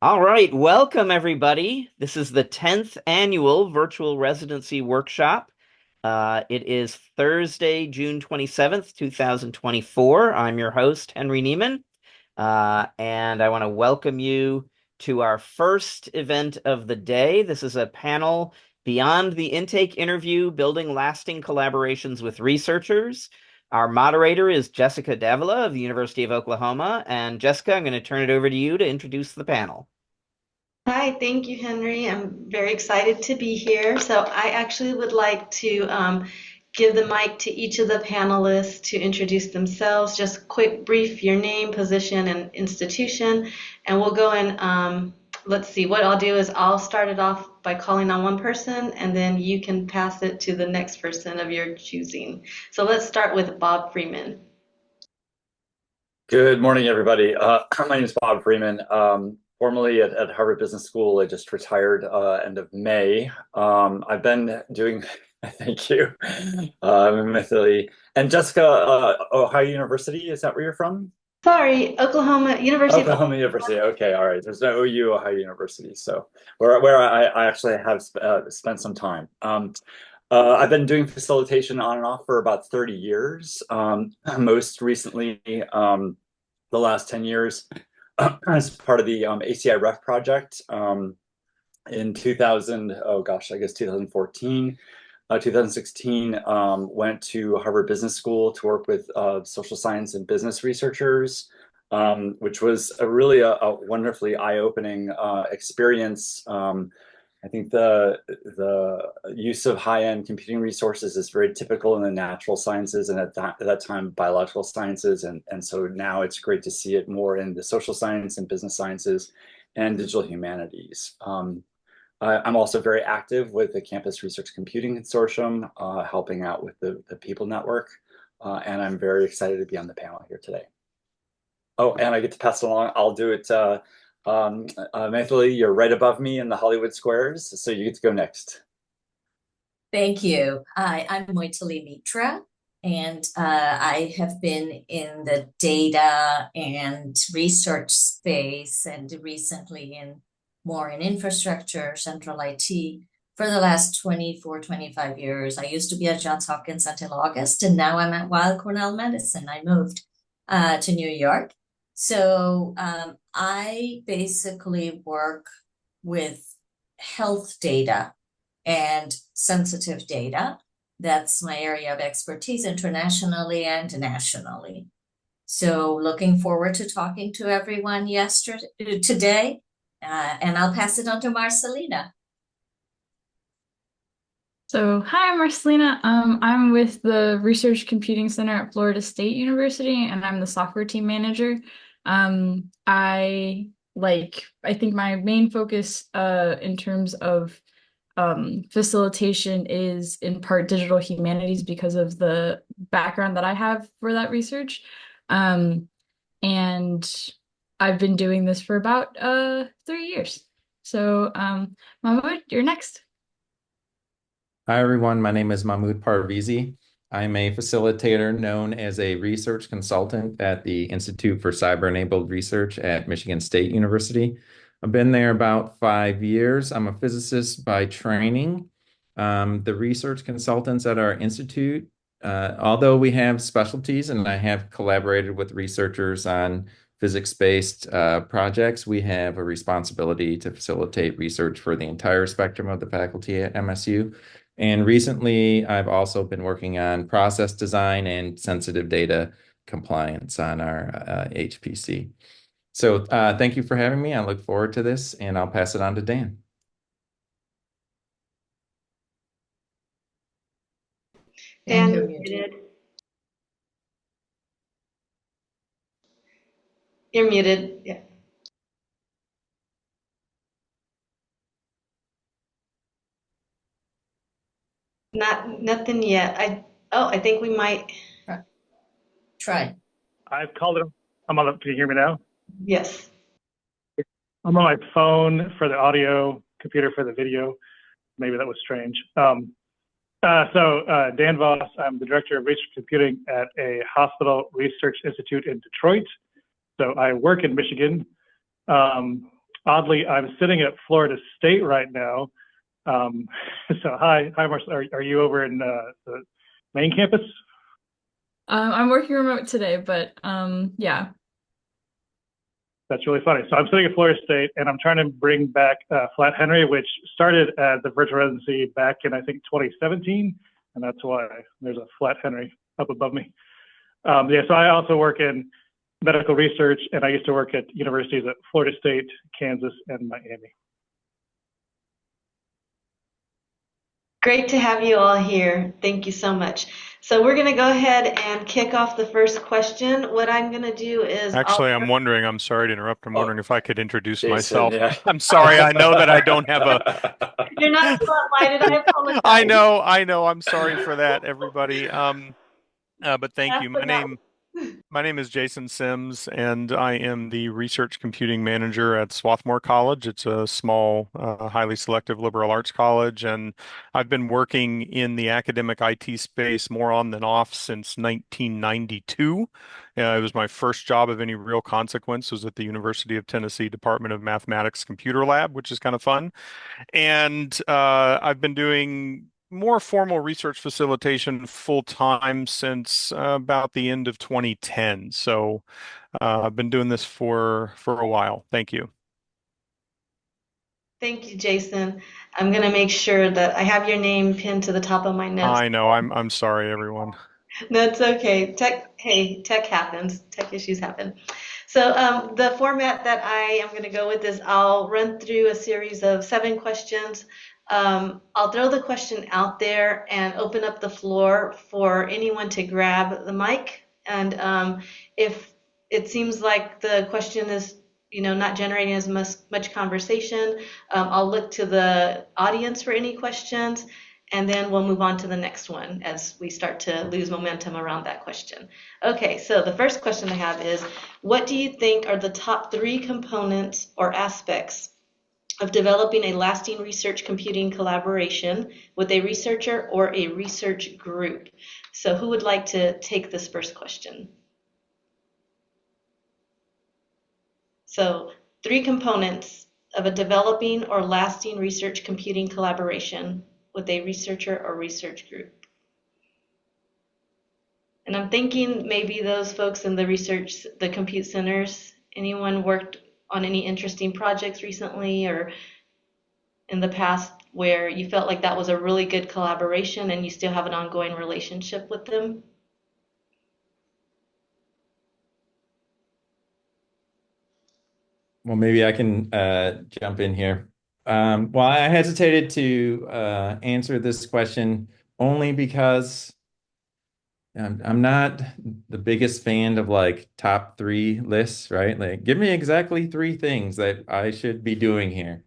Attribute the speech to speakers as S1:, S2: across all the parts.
S1: All right, welcome everybody. This is the 10th annual virtual residency workshop. It is Thursday, June 27th, 2024. I'm your host, Henry Neiman, and I want to welcome you to our first event of the day. This is a panel beyond the intake interview, building lasting collaborations with researchers. Our moderator is Jessica Davila of the University of Oklahoma. And Jessica, I'm going to turn it over to you to introduce the panel.
S2: Hi, thank you, Henry. I'm very excited to be here. So I actually would like to give the mic to each of the panelists to introduce themselves. Just quick, brief, your name, position, and institution. And we'll go in, let's see, what I'll do is I'll start it off by calling on one person, and then you can pass it to the next person of your choosing. So let's start with Bob Freeman.
S3: Good morning, everybody. My name is Bob Freeman. Formerly at Harvard Business School. I just retired end of May. I've been doing, thank you, Italy. And Jessica, Ohio University, is that where you're from?
S2: Sorry, Oklahoma, University of
S3: Oklahoma University. Okay, all right. There's no OU, Ohio University. So where I actually have spent some time. I've been doing facilitation on and off for about 30 years. Most recently, the last 10 years as part of the ACI Ref project in 2000, oh gosh, I guess 2014, 2016, went to Harvard Business School to work with social science and business researchers, which was a wonderfully eye-opening experience. I think the use of high-end computing resources is very typical in the natural sciences and at that time biological sciences, and so now it's great to see it more in the social science and business sciences and digital humanities. I'm also very active with the Campus Research Computing Consortium, helping out with the People Network, and I'm very excited to be on the panel here today. Oh, and I get to pass it along. I'll do it. Mentally, you're right above me in the Hollywood squares, so you get to go next.
S4: Thank you. I'm Moitali Mitra, and I have been in the data and research space and recently more in infrastructure, central IT for the last 24, 25 years. I used to be at Johns Hopkins until August, and now I'm at Weill Cornell Medicine. I moved to New York. So I basically work with health data and sensitive data. That's my area of expertise internationally and nationally. So looking forward to talking to everyone today, and I'll pass it on to Marcelina.
S5: So, hi, I'm Marcelina. I'm with the Research Computing Center at Florida State University, and I'm the software team manager. I think my main focus in terms of facilitation is in part digital humanities because of the background that I have for that research. And I've been doing this for about 3 years. So, Mahmoud, you're next.
S6: Hi, everyone. My name is Mahmoud Parvizi. I'm a facilitator known as a research consultant at the Institute for Cyber-Enabled Research at Michigan State University. I've been there about 5 years. I'm a physicist by training. The research consultants at our institute, although we have specialties and I have collaborated with researchers on physics-based projects, we have a responsibility to facilitate research for the entire spectrum of the faculty at MSU. And recently, I've also been working on process design and sensitive data compliance on our HPC. So thank you for having me. I look forward to this, and I'll pass it on to Dan.
S2: Dan, you're muted. You're muted. Yeah. Nothing yet. I think we might
S4: try.
S7: I've called it. I'm on. Can you hear me now?
S2: Yes.
S7: I'm on my phone for the audio, computer for the video. Maybe that was strange. Dan Voss, I'm the director of research computing at a hospital research institute in Detroit. So I work in Michigan. Oddly, I'm sitting at Florida State right now. So hi, Marcel. Are you over in the main campus?
S5: I'm working remote today, but yeah.
S7: That's really funny. So I'm sitting at Florida State, and I'm trying to bring back Flat Henry, which started as a virtual residency back in I think 2017, and that's why there's a Flat Henry up above me. Yeah, so I also work in medical research, and I used to work at universities at Florida State, Kansas, and Miami.
S2: Great to have you all here. Thank you so much. So we're going to go ahead and kick off the first question. What I'm going to do is
S8: Actually, I'm sorry to interrupt. I'm
S3: Oh,
S8: wondering if I could introduce
S3: Jason,
S8: myself.
S3: yeah.
S8: I'm sorry. I know that I don't have a,
S2: you're not spotlighted. I apologize.
S8: I know. I'm sorry for that, everybody. But thank
S2: Last
S8: you.
S2: but not
S8: My name is Jason Sims, and I am the research computing manager at Swarthmore College. It's a small, highly selective liberal arts college, and I've been working in the academic IT space more on than off since 1992. It was my first job of any real consequence. It was at the University of Tennessee Department of Mathematics Computer Lab, which is kind of fun. And I've been doing more formal research facilitation full time since about the end of 2010. So I've been doing this for a while. Thank you.
S2: Thank you, Jason. I'm going to make sure that I have your name pinned to the top of my notes.
S8: I know. I'm sorry, everyone.
S2: That's okay. Tech happens. Tech issues happen. So the format that I am going to go with is I'll run through a series of 7 questions. I'll throw the question out there and open up the floor for anyone to grab the mic. And if it seems like the question is, not generating as much conversation, I'll look to the audience for any questions. And then we'll move on to the next one as we start to lose momentum around that question. Okay, so the first question I have is, what do you think are the top 3 components or aspects of developing a lasting research computing collaboration with a researcher or a research group? So who would like to take this first question? So 3 components of a developing or lasting research computing collaboration with a researcher or research group. And I'm thinking maybe those folks in the compute centers, anyone worked on any interesting projects recently or in the past where you felt like that was a really good collaboration and you still have an ongoing relationship with them?
S6: Well, maybe I can jump in here. Well, I hesitated to answer this question only because I'm not the biggest fan of like top 3 lists, right? Like, give me exactly 3 things that I should be doing here.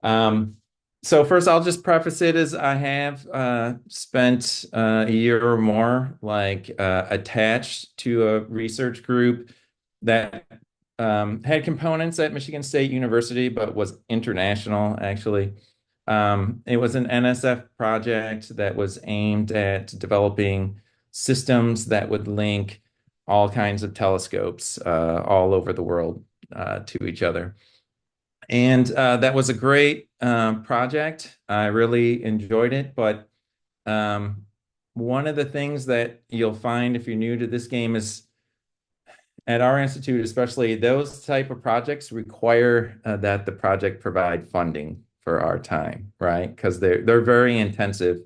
S6: So first, I'll just preface it as I have spent a year or more like attached to a research group that had components at Michigan State University, but was international actually. It was an NSF project that was aimed at developing systems that would link all kinds of telescopes all over the world to each other. And that was a great project. I really enjoyed it. But one of the things that you'll find if you're new to this game is at our institute, especially those type of projects require that the project provide funding for our time, right? Because they're very intensive.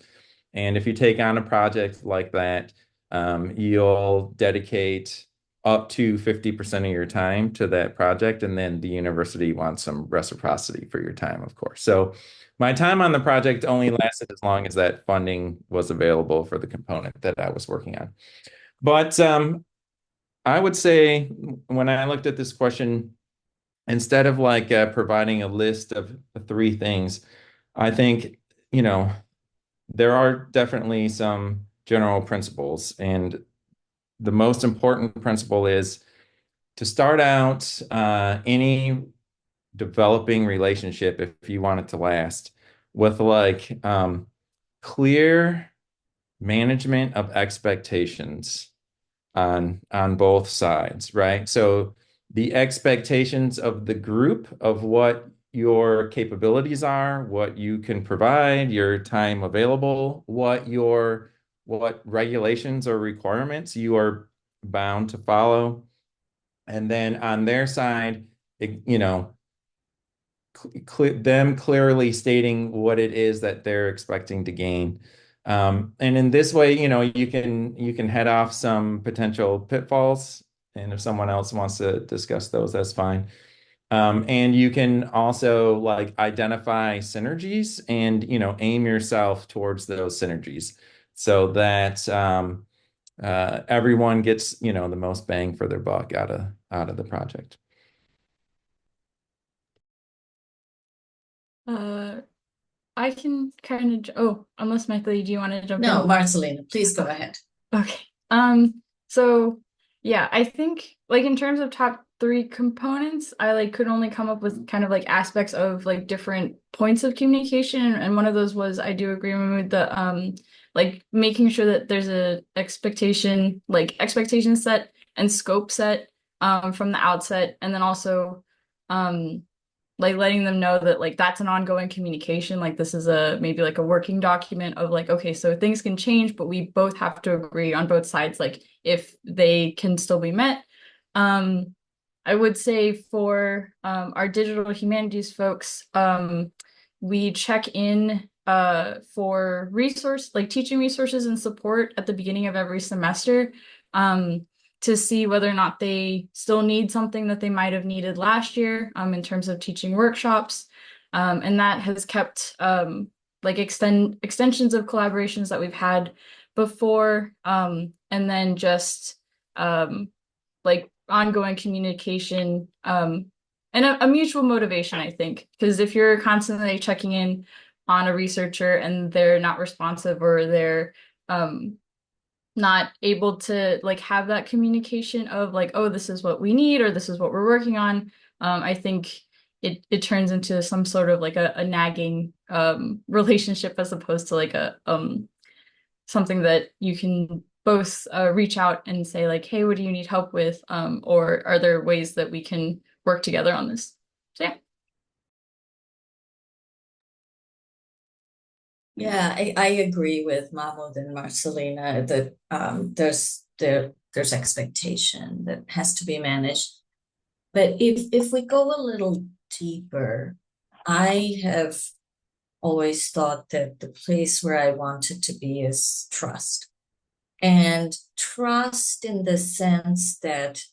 S6: And if you take on a project like that, you'll dedicate up to 50% of your time to that project. And then the university wants some reciprocity for your time, of course. So my time on the project only lasted as long as that funding was available for the component that I was working on. But I would say when I looked at this question, instead of like providing a list of 3 things, I think, there are definitely some general principles. And the most important principle is to start out any developing relationship, if you want it to last, with like clear management of expectations on both sides, right? So the expectations of the group of what your capabilities are, what you can provide, your time available, what regulations or requirements you are bound to follow. And then on their side, you know, them clearly stating what it is that they're expecting to gain. And in this way, you can head off some potential pitfalls. And if someone else wants to discuss those, that's fine. And you can also like identify synergies and aim yourself towards those synergies so that everyone gets the most bang for their buck out of the project.
S5: Uh, I can kind of, oh, unless Michael, do you want to jump
S4: No,
S5: in?
S4: Marcelina, please go ahead.
S5: Okay. So yeah, I think like in terms of top three components, I like could only come up with kind of like aspects of like different points of communication. And one of those was I do agree with the like making sure that there's a expectation set and scope set from the outset. And then also um like letting them know that like that's an ongoing communication, like this is a maybe like a working document of like, okay, so things can change but we both have to agree on both sides like if they can still be met. I would say for our digital humanities folks, we check in for teaching resources and support at the beginning of every semester, um, to see whether or not they still need something that they might have needed last year, in terms of teaching workshops. And that has kept like extensions of collaborations that we've had before, and then just like ongoing communication, and a mutual motivation, I think. Because if you're constantly checking in on a researcher and they're not responsive or they're not able to like have that communication of like, oh, this is what we need or this is what we're working on, I think it turns into some sort of like a nagging relationship as opposed to like a something that you can both reach out and say like, hey, what do you need help with? Or are there ways that we can work together on this? So yeah.
S4: Yeah, I agree with Mahmoud and Marcelina that there's expectation that has to be managed. But if we go a little deeper, I have always thought that the place where I wanted to be is trust. And trust in the sense that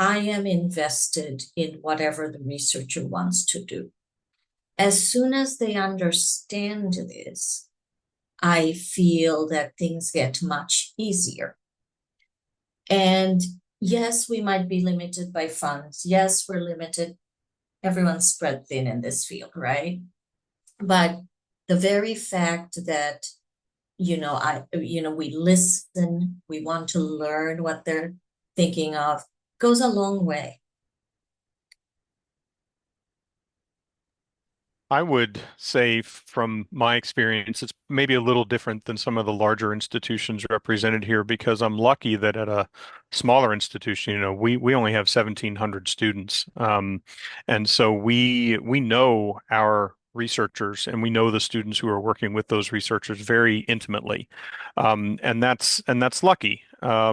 S4: I am invested in whatever the researcher wants to do. As soon as they understand this, I feel that things get much easier. And yes, we might be limited by funds. Yes, we're limited. Everyone's spread thin in this field, right? But the very fact that, we listen, we want to learn what they're thinking of goes a long way.
S8: I would say from my experience, it's maybe a little different than some of the larger institutions represented here because I'm lucky that at a smaller institution, we only have 1,700 students. And so we know our researchers and we know the students who are working with those researchers very intimately. And that's lucky. I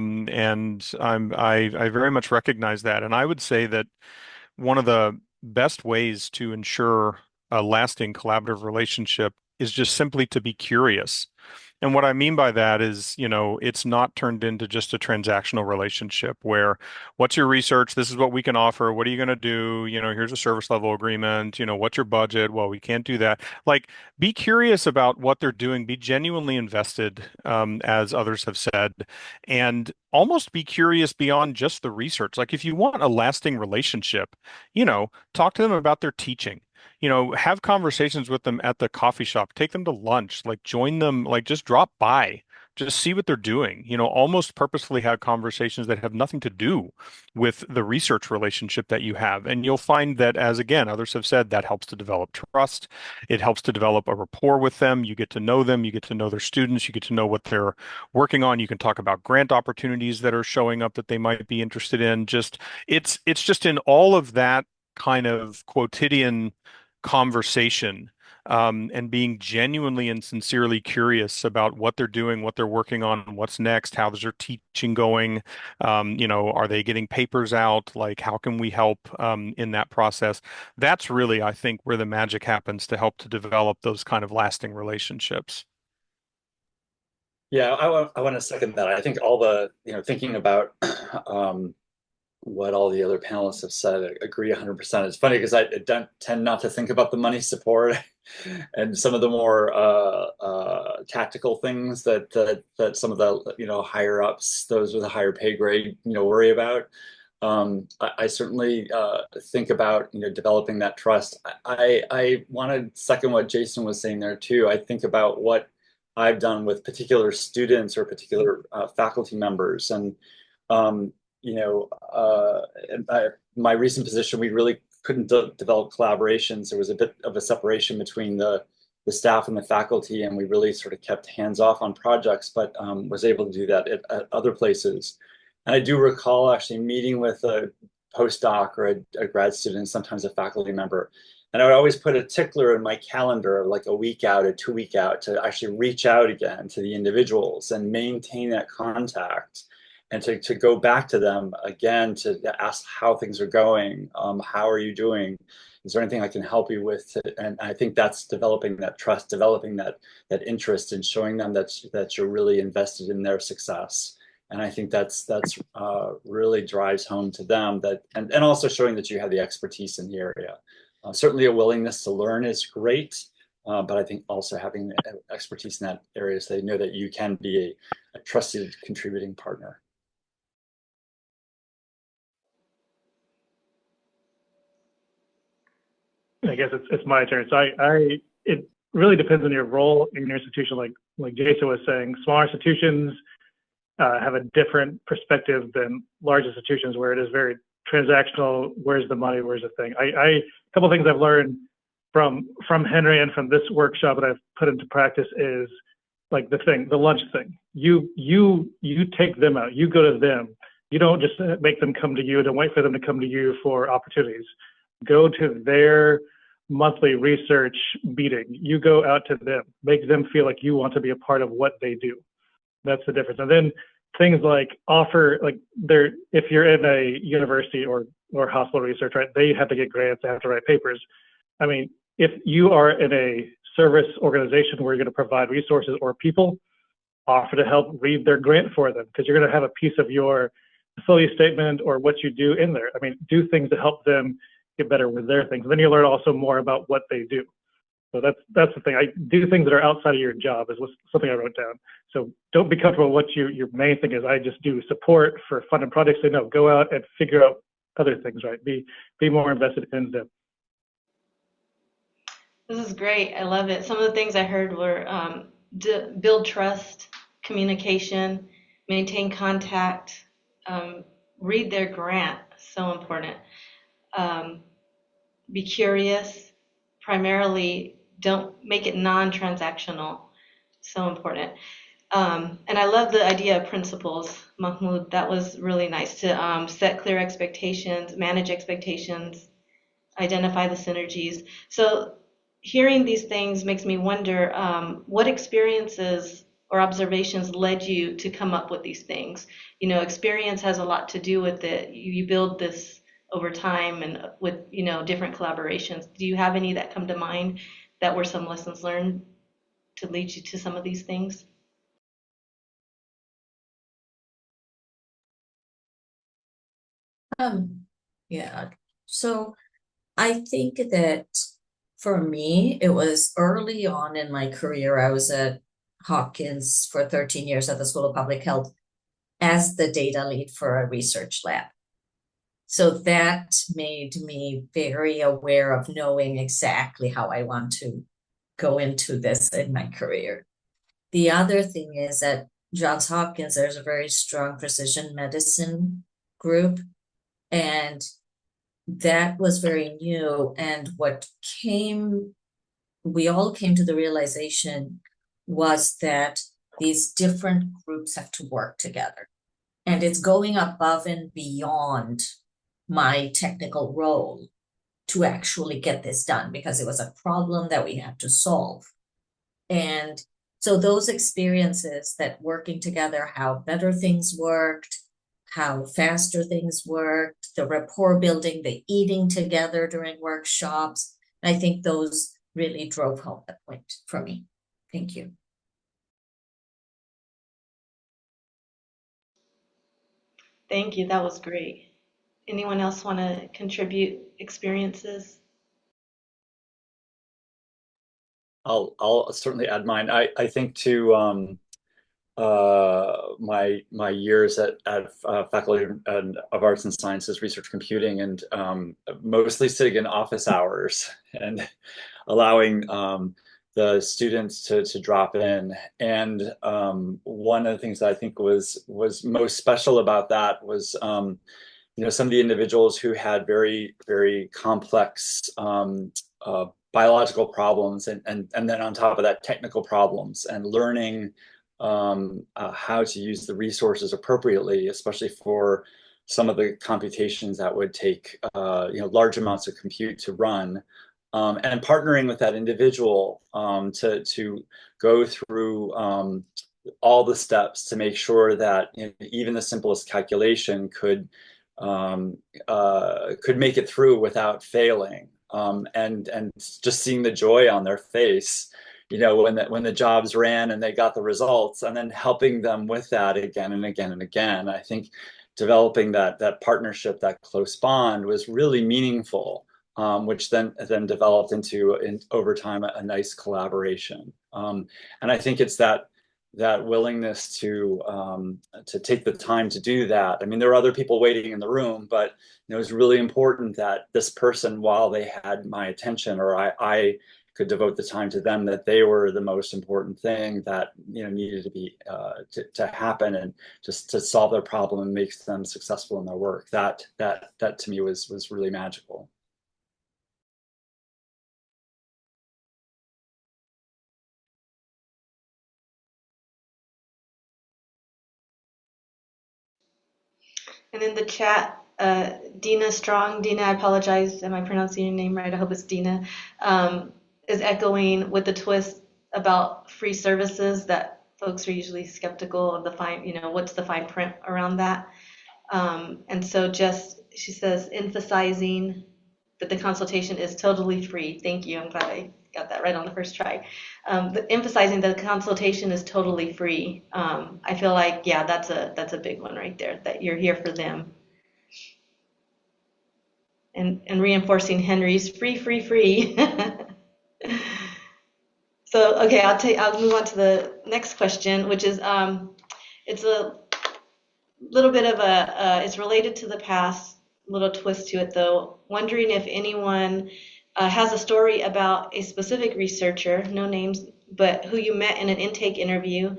S8: very much recognize that. And I would say that one of the best ways to ensure a lasting collaborative relationship is just simply to be curious. And what I mean by that is, it's not turned into just a transactional relationship where, what's your research? This is what we can offer. What are you going to do? Here's a service level agreement. What's your budget? Well, we can't do that. Like, be curious about what they're doing. Be genuinely invested, as others have said, and almost be curious beyond just the research. Like, if you want a lasting relationship, talk to them about their teaching. Have conversations with them at the coffee shop, take them to lunch, like join them, like just drop by Just see what they're doing. Almost purposefully have conversations that have nothing to do with the research relationship that you have. And you'll find that, as again, others have said, that helps to develop trust. It helps to develop a rapport with them. You get to know them. You get to know their students. You get to know what they're working on. You can talk about grant opportunities that are showing up that they might be interested in. It's just in all of that kind of quotidian conversation, and being genuinely and sincerely curious about what they're doing, what they're working on, what's next, how's their teaching going, are they getting papers out? Like, how can we help in that process? That's really, I think, where the magic happens to help to develop those kind of lasting relationships.
S3: Yeah, I want to second that. I think thinking about what all the other panelists have said, I agree 100%. It's funny because I don't tend not to think about the money support and some of the more tactical things that some of the higher ups, those with a higher pay grade, worry about. I certainly think about developing that trust. I want to second what Jason was saying there too. I think about what I've done with particular students or particular faculty members, and um, in my recent position, we really couldn't develop collaborations. There was a bit of a separation between the staff and the faculty, and we really sort of kept hands off on projects, but was able to do that at other places. And I do recall actually meeting with a postdoc or a grad student, sometimes a faculty member. And I would always put a tickler in my calendar, like a week out, a 2 week out, to actually reach out again to the individuals and maintain that contact, and to go back to them again to ask how things are going. How are you doing? Is there anything I can help you with? And I think that's developing that trust, developing that interest, and showing them that you're really invested in their success. And I think that's really drives home to them that, and also showing that you have the expertise in the area. Certainly a willingness to learn is great, but I think also having expertise in that area so they know that you can be a trusted contributing partner.
S7: I guess it's my turn. So it really depends on your role in your institution. Like Jason was saying, smaller institutions have a different perspective than large institutions where it is very transactional. Where's the money? Where's the thing? A couple of things I've learned from Henry and from this workshop that I've put into practice is like the lunch thing. You take them out. You go to them. You don't just make them come to you. Don't wait for them to come to you for opportunities. Go to their monthly research meeting. You go out to them. Make them feel like you want to be a part of what they do. That's the difference. And then things like if you're in a university or hospital research, right, they have to get grants, they have to write papers. I mean, if you are in a service organization where you're going to provide resources or people, offer to help read their grant for them, because you're going to have a piece of your facility statement or what you do in there. I mean, do things to help them get better with their things. And then you learn also more about what they do. So that's the thing. I do things that are outside of your job is something I wrote down. So don't be comfortable with what your main thing is. I just do support for funded projects. So no, go out and figure out other things, right? Be more invested in them.
S2: This is great. I love it. Some of the things I heard were build trust, communication, maintain contact, read their grant, so important. Be curious, primarily don't make it non-transactional, so important. And I love the idea of principles, Mahmoud. That was really nice to set clear expectations, manage expectations, identify the synergies. So hearing these things makes me wonder what experiences or observations led you to come up with these things. Experience has a lot to do with it. You build this over time and with different collaborations. Do you have any that come to mind that were some lessons learned to lead you to some of these things?
S4: Yeah. So I think that for me, it was early on in my career. I was at Hopkins for 13 years at the School of Public Health as the data lead for a research lab. So that made me very aware of knowing exactly how I want to go into this in my career. The other thing is that Johns Hopkins, there's a very strong precision medicine group, and that was very new. And we all came to the realization was that these different groups have to work together. And it's going above and beyond my technical role to actually get this done because it was a problem that we had to solve. And so those experiences that working together, how better things worked, how faster things worked, the rapport building, the eating together during workshops, I think those really drove home the point for me. Thank you.
S2: Thank you. That was great. Anyone else want to contribute experiences?
S3: I'll certainly add mine. I think to my years at Faculty of Arts and Sciences Research Computing, and mostly sitting in office hours and allowing the students to drop in. And one of the things that I think was most special about that was some of the individuals who had very complex biological problems, and then on top of that, technical problems, and learning how to use the resources appropriately, especially for some of the computations that would take large amounts of compute to run, and partnering with that individual to go through all the steps to make sure that even the simplest calculation could make it through without failing, and just seeing the joy on their face, when the jobs ran and they got the results, and then helping them with that again and again and again. I think developing that partnership, that close bond, was really meaningful, which then developed into, over time, a nice collaboration. And I think it's that willingness to take the time to do that. I mean, there were other people waiting in the room, but it was really important that this person, while they had my attention, or I could devote the time to them, that they were the most important thing that needed to be to happen, and just to solve their problem and make them successful in their work. That to me was really magical.
S2: And in the chat, Dina Strong, Dina, I apologize, am I pronouncing your name right? I hope it's Dina, is echoing with the twist about free services, that folks are usually skeptical of the fine, what's the fine print around that. And so she says, emphasizing that the consultation is totally free. Thank you. I'm glad I got that right on the first try. Emphasizing that the consultation is totally free. I feel like, yeah, that's a big one right there, that you're here for them. And reinforcing Henry's free, free, free. So, okay, I'll move on to the next question, which is, it's a little bit of it's related to the past, little twist to it though. Wondering if anyone has a story about a specific researcher, no names, but who you met in an intake interview,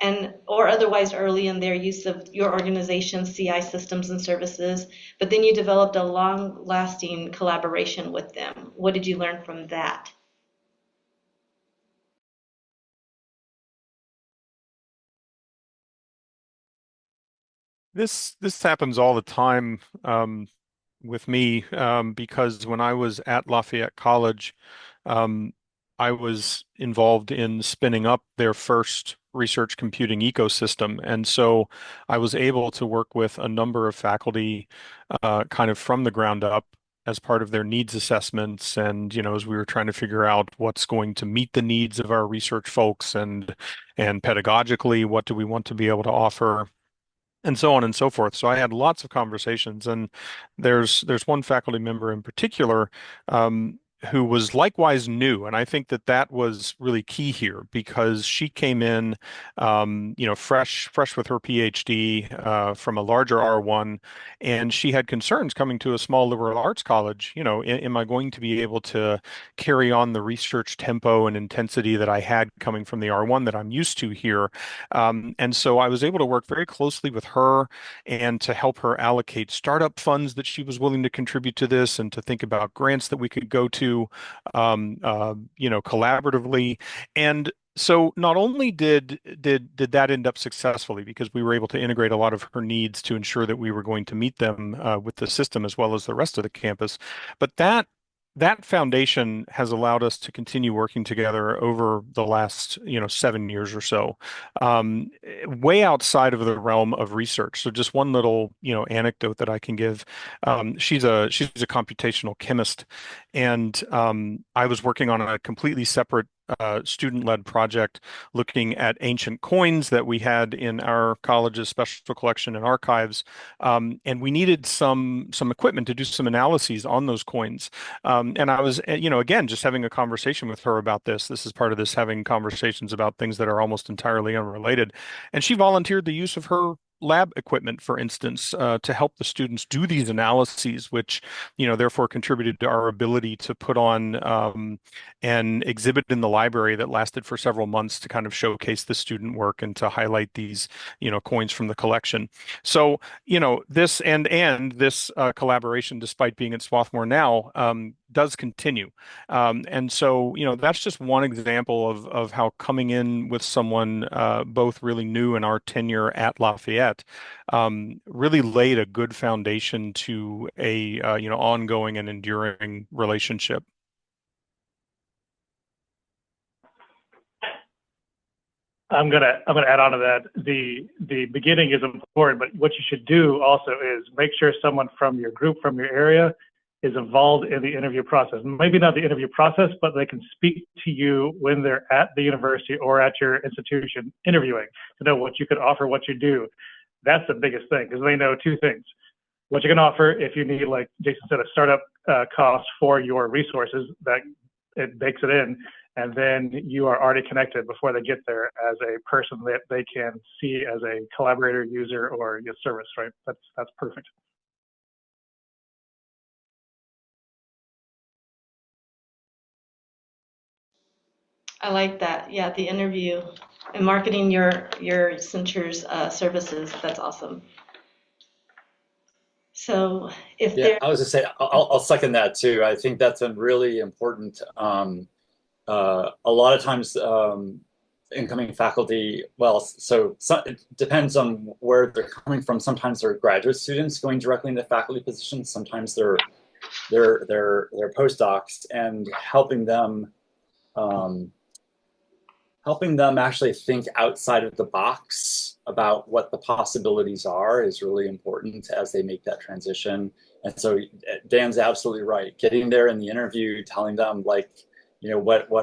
S2: and or otherwise early in their use of your organization's CI systems and services, but then you developed a long-lasting collaboration with them. What did you learn from that?
S8: This happens all the time with me, because when I was at Lafayette College, um, I was involved in spinning up their first research computing ecosystem. And so I was able to work with a number of faculty kind of from the ground up as part of their needs assessments. And, as we were trying to figure out what's going to meet the needs of our research folks, and pedagogically, what do we want to be able to offer, and so on and so forth. So I had lots of conversations, and there's one faculty member in particular, who was likewise new. And I think that that was really key here because she came in, fresh with her PhD from a larger R1, and she had concerns coming to a small liberal arts college. Am I going to be able to carry on the research tempo and intensity that I had coming from the R1 that I'm used to here? And so I was able to work very closely with her and to help her allocate startup funds that she was willing to contribute to this and to think about grants that we could go to, collaboratively. And so not only did that end up successfully because we were able to integrate a lot of her needs to ensure that we were going to meet them with the system as well as the rest of the campus, but that foundation has allowed us to continue working together over the last 7 years or so, way outside of the realm of research. So just one little anecdote that I can give. She's a computational chemist, and I was working on a completely separate student-led project looking at ancient coins that we had in our college's special collection and archives, and we needed some equipment to do some analyses on those coins. And I was, again, just having a conversation with her about this. This is part of this having conversations about things that are almost entirely unrelated. And she volunteered the use of her lab equipment, for instance, to help the students do these analyses, which, therefore contributed to our ability to put on an exhibit in the library that lasted for several months to kind of showcase the student work and to highlight these, coins from the collection. So, this collaboration, despite being at Swarthmore now, does continue. And so, that's just one example of how coming in with someone both really new in our tenure at Lafayette really laid a good foundation to a ongoing and enduring relationship.
S7: I'm gonna add on to that. The beginning is important, but what you should do also is make sure someone from your group, from your area, is involved in the interview process. Maybe not the interview process, but they can speak to you when they're at the university or at your institution interviewing to know what you could offer, what you do. That's the biggest thing because they know two things: what you can offer if you need, like Jason said, a startup cost for your resources that it bakes it in, and then you are already connected before they get there as a person that they can see as a collaborator, user, or your service. Right? That's perfect.
S2: I like that. Yeah, the interview and marketing your center's services. That's awesome. So if
S3: Yeah,
S2: there,
S3: I was gonna say I'll second that too. I think that's a really important. A lot of times, incoming faculty, well, it depends on where they're coming from. Sometimes they're graduate students going directly into faculty positions. Sometimes they're postdocs, and um, helping them actually think outside of the box about what the possibilities are is really important as they make that transition. And so Dan's absolutely right. Getting there in the interview, telling them what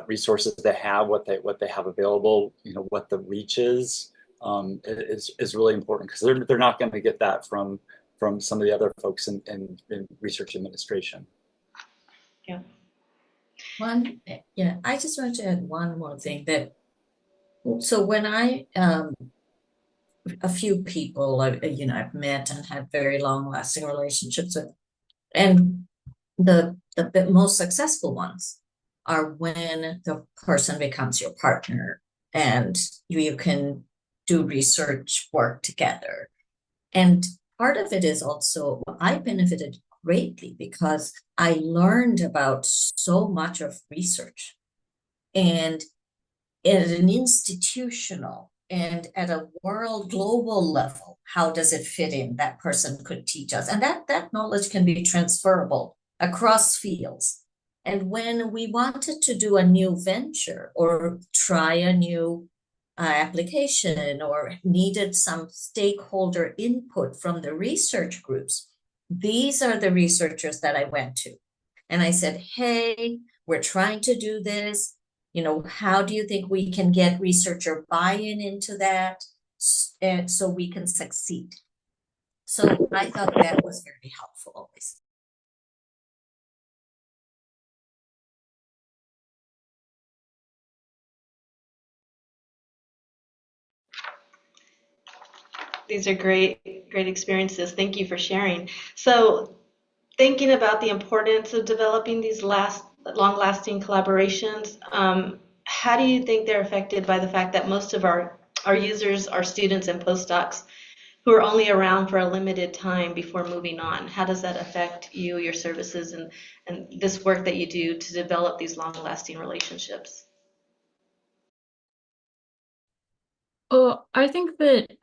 S3: resources they have, what they have available, what the reach is really important because they're not going to get that from some of the other folks in research administration.
S2: yeah.
S4: I just want to add one more thing so when a few people, I've met and had very long lasting relationships with, and the most successful ones are when the person becomes your partner and you can do research work together. And part of it is also, I benefited greatly because I learned about so much of research. And at an institutional and at a world global level, how does it fit in? That person could teach us. And that knowledge can be transferable across fields. And when we wanted to do a new venture or try a new application or needed some stakeholder input from the research groups, these are the researchers that I went to. And I said, hey, we're trying to do this. How do you think we can get researcher buy-in into that and so we can succeed? So I thought that was very helpful always.
S2: These are great experiences. Thank you for sharing. So, thinking about the importance of developing these long-lasting collaborations, how do you think they're affected by the fact that most of our users are students and postdocs who are only around for a limited time before moving on? How does that affect you, your services, and this work that you do to develop these long-lasting relationships?
S5: Well, I think that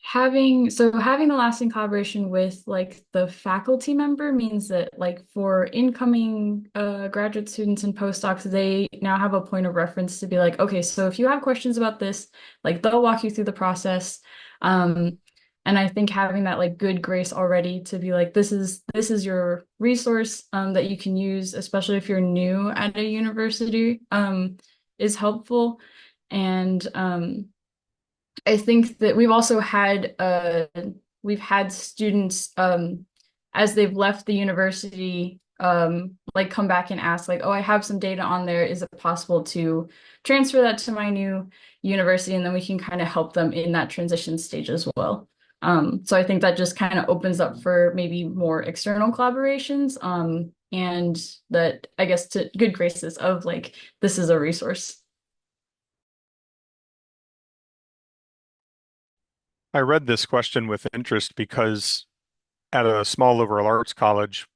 S5: having the lasting collaboration with like the faculty member means that like for incoming graduate students and postdocs, they now have a point of reference to be like, okay, so if you have questions about this, like they'll walk you through the process. Um, and I think having that like good grace already to be like, this is your resource that you can use, especially if you're new at a university, is helpful. And I think that we've had students as they've left the university like come back and ask like, oh, I have some data on there. Is it possible to transfer that to my new university? And then we can kind of help them in that transition stage as well. So I think that just kind of opens up for maybe more external collaborations and that I guess to good graces of like this is a resource.
S8: I read this question with interest because at a small liberal arts college,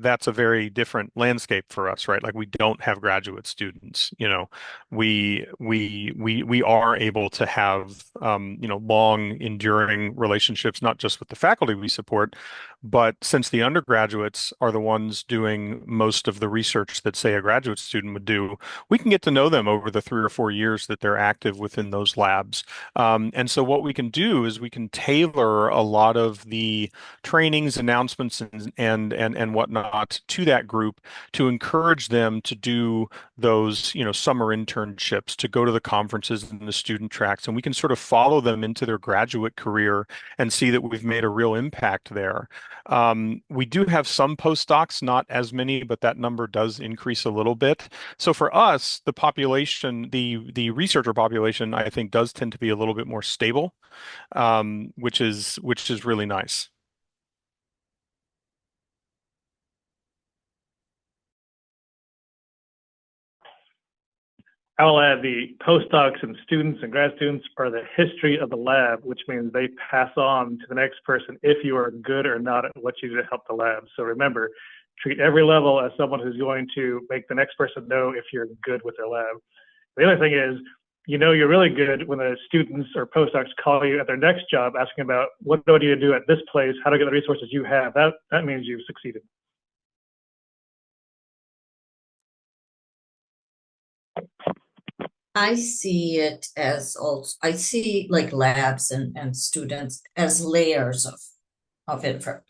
S8: that's a very different landscape for us, right? Like we don't have graduate students, you know. We are able to have long enduring relationships, not just with the faculty we support, but since the undergraduates are the ones doing most of the research that, say, a graduate student would do, we can get to know them over the 3 or 4 years that they're active within those labs. And so what we can do is we can tailor a lot of the trainings, announcements, and whatnot to that group to encourage them to do those, summer internships, to go to the conferences and the student tracks, and we can sort of follow them into their graduate career and see that we've made a real impact there. We do have some postdocs, not as many, but that number does increase a little bit. So for us, the population, the researcher population, I think does tend to be a little bit more stable, which is really nice.
S7: I'll add the postdocs and students and grad students are the history of the lab, which means they pass on to the next person if you are good or not at what you do to help the lab. So remember, treat every level as someone who's going to make the next person know if you're good with their lab. The other thing is, you're really good when the students or postdocs call you at their next job asking about what do I need to do at this place, how to get the resources you have. That means you've succeeded.
S4: I see it as also, I see like labs and students as layers of info,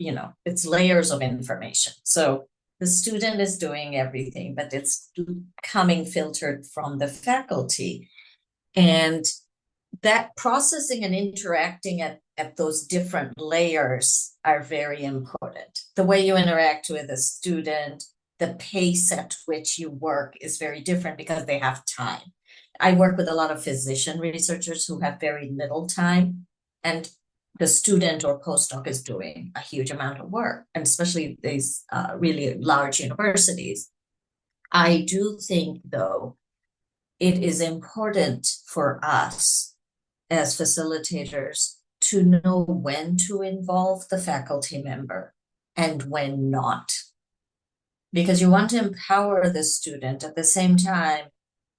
S4: it's layers of information. So the student is doing everything, but it's coming filtered from the faculty. And that processing and interacting at those different layers are very important. The way you interact with a student, the pace at which you work is very different because they have time. I work with a lot of physician researchers who have very little time, and the student or postdoc is doing a huge amount of work, and especially these really large universities. I do think, though, it is important for us as facilitators to know when to involve the faculty member and when not. Because you want to empower the student at the same time,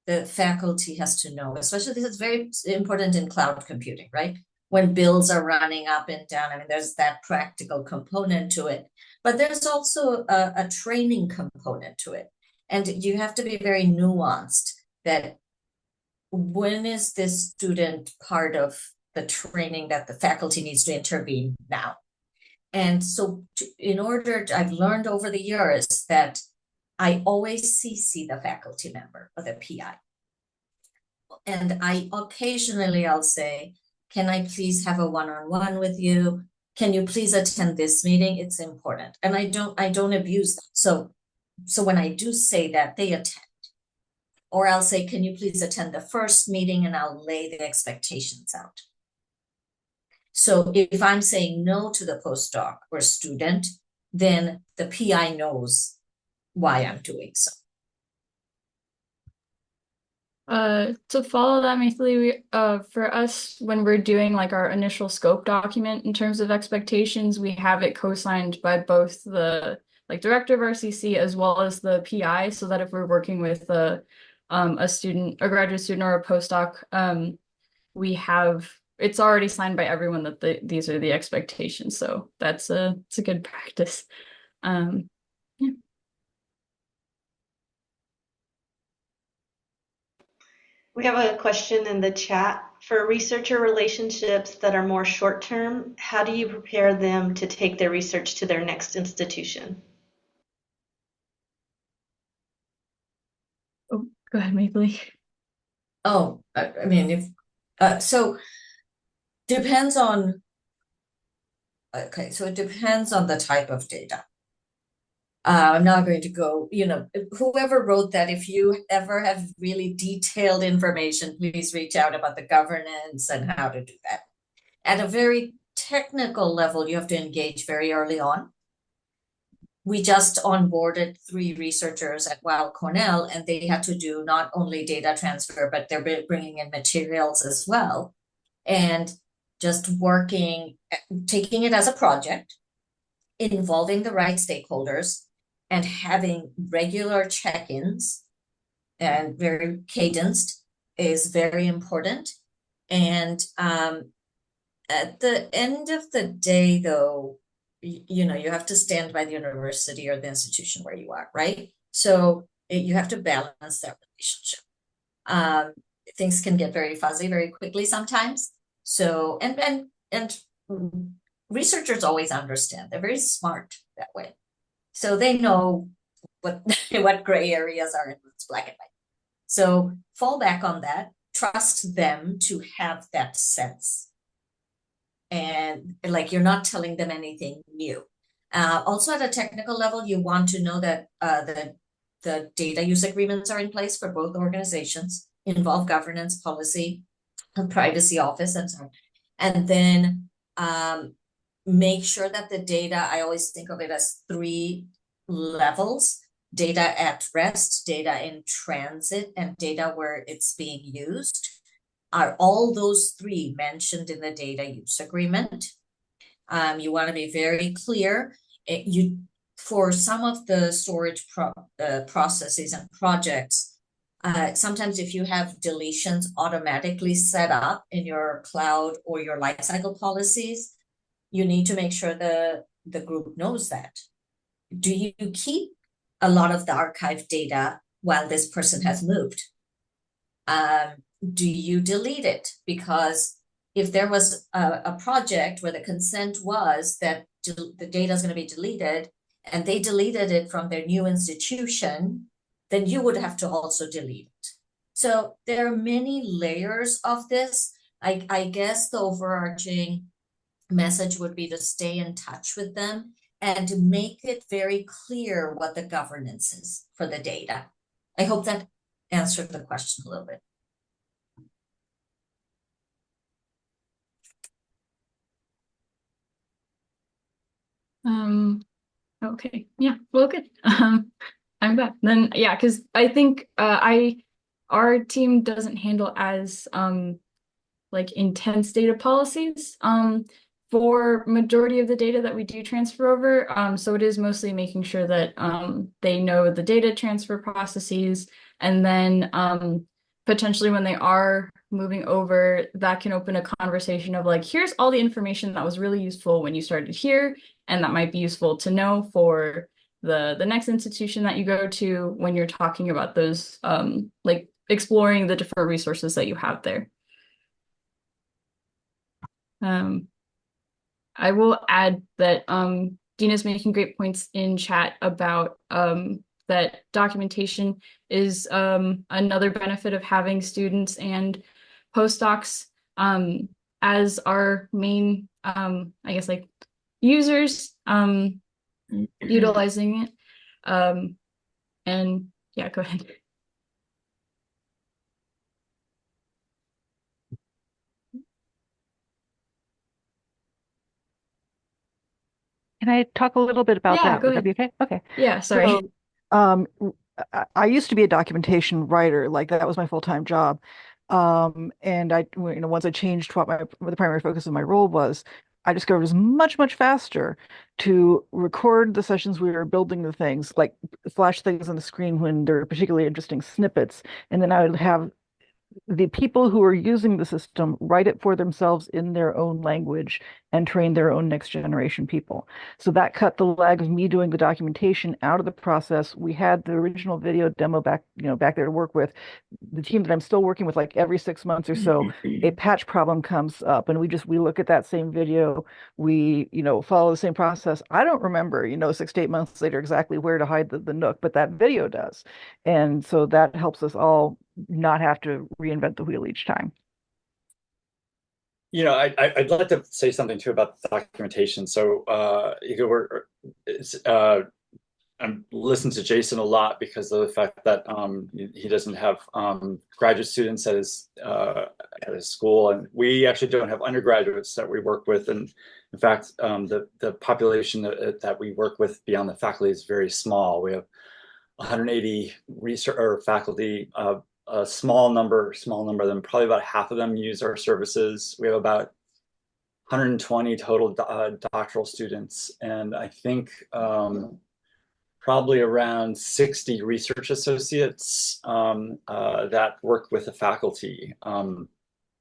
S4: the faculty has to know, especially this is very important in cloud computing, right? When bills are running up and down, I mean, there's that practical component to it, but there's also a training component to it. And you have to be very nuanced that when is this student part of the training that the faculty needs to intervene now? And so I've learned over the years that I always CC the faculty member or the PI. And I'll say, can I please have a one-on-one with you? Can you please attend this meeting? It's important. And I don't abuse them. So when I do say that, they attend. Or I'll say, can you please attend the first meeting, and I'll lay the expectations out. So if I'm saying no to the postdoc or student, then the PI knows why I'm doing so.
S5: To follow that, Maithili, for us, when we're doing like our initial scope document in terms of expectations, we have it co-signed by both the like director of RCC as well as the PI, so that if we're working with a student, a graduate student or a postdoc, we have it's already signed by everyone that these are the expectations. So it's a good practice. Yeah.
S2: We have a question in the chat. For researcher relationships that are more short term, how do you prepare them to take their research to their next institution?
S5: Oh, go ahead, Maithili.
S4: Oh, I mean, so depends on, okay, so it depends on the type of data. I'm not going to go, whoever wrote that, if you ever have really detailed information, please reach out about the governance and how to do that. At a very technical level, you have to engage very early on. We just onboarded 3 researchers at Weill Cornell, and they had to do not only data transfer, but they're bringing in materials as well. And just taking it as a project, involving the right stakeholders, and having regular check-ins and very cadenced is very important. And at the end of the day, though, you have to stand by the university or the institution where you are, right? So you have to balance that relationship. Things can get very fuzzy very quickly sometimes. So, and researchers always understand. They're very smart that way. So they know what what gray areas are and what's black and white. So fall back on that, trust them to have that sense. And like you're not telling them anything new. Also at a technical level, you want to know that the data use agreements are in place for both organizations, involve governance, policy, and privacy office, and so on. And then make sure that the data, I always think of it as 3 levels: data at rest, data in transit, and data where it's being used. Are all those 3 mentioned in the data use agreement? You want to be very clear. For some of the storage processes and projects, sometimes if you have deletions automatically set up in your cloud or your lifecycle policies, you need to make sure the group knows that. Do you keep a lot of the archive data while this person has moved? Do you delete it? Because if there was a project where the consent was that the data is going to be deleted and they deleted it from their new institution, then you would have to also delete it. So there are many layers of this. I guess the overarching message would be to stay in touch with them and to make it very clear what the governance is for the data. I hope that answered the question a little bit.
S5: Okay. Yeah. Well, good. I'm back. Then yeah, because I think our team doesn't handle as like intense data policies for majority of the data that we do transfer over. So it is mostly making sure that they know the data transfer processes, and then potentially when they are moving over, that can open a conversation of like, here's all the information that was really useful when you started here, and that might be useful to know for the next institution that you go to when you're talking about those like exploring the different resources that you have there. I will add that Dina's making great points in chat about that documentation is another benefit of having students and postdocs as our main, I guess, like users utilizing it. And yeah, go ahead.
S9: can I talk a little bit about
S5: Yeah,
S9: that?
S5: go
S9: Would that
S5: ahead.
S9: be okay? Okay.
S5: Yeah, sorry.
S9: So, I used to be a documentation writer, like that was my full-time job. And once I changed what the primary focus of my role was, I discovered it was much, much faster to record the sessions we were building the things, like flash things on the screen when there are particularly interesting snippets. And then I would have the people who are using the system write it for themselves in their own language and train their own next generation people. So that cut the lag of me doing the documentation out of the process. We had the original video demo back there to work with. The team that I'm still working with, like every 6 months or so, a patch problem comes up and we look at that same video, we follow the same process. I don't remember, 6 to 8 months later exactly where to hide the nook, but that video does. And so that helps us all not have to reinvent the wheel each time.
S3: I'd like to say something too about the documentation. So, I'm listening to Jason a lot because of the fact that he doesn't have graduate students at his school, and we actually don't have undergraduates that we work with. And in fact, the population that we work with beyond the faculty is very small. We have 180 research or faculty. A small number of them, probably about half of them use our services. We have about 120 total doctoral students, and I think probably around 60 research associates that work with the faculty. And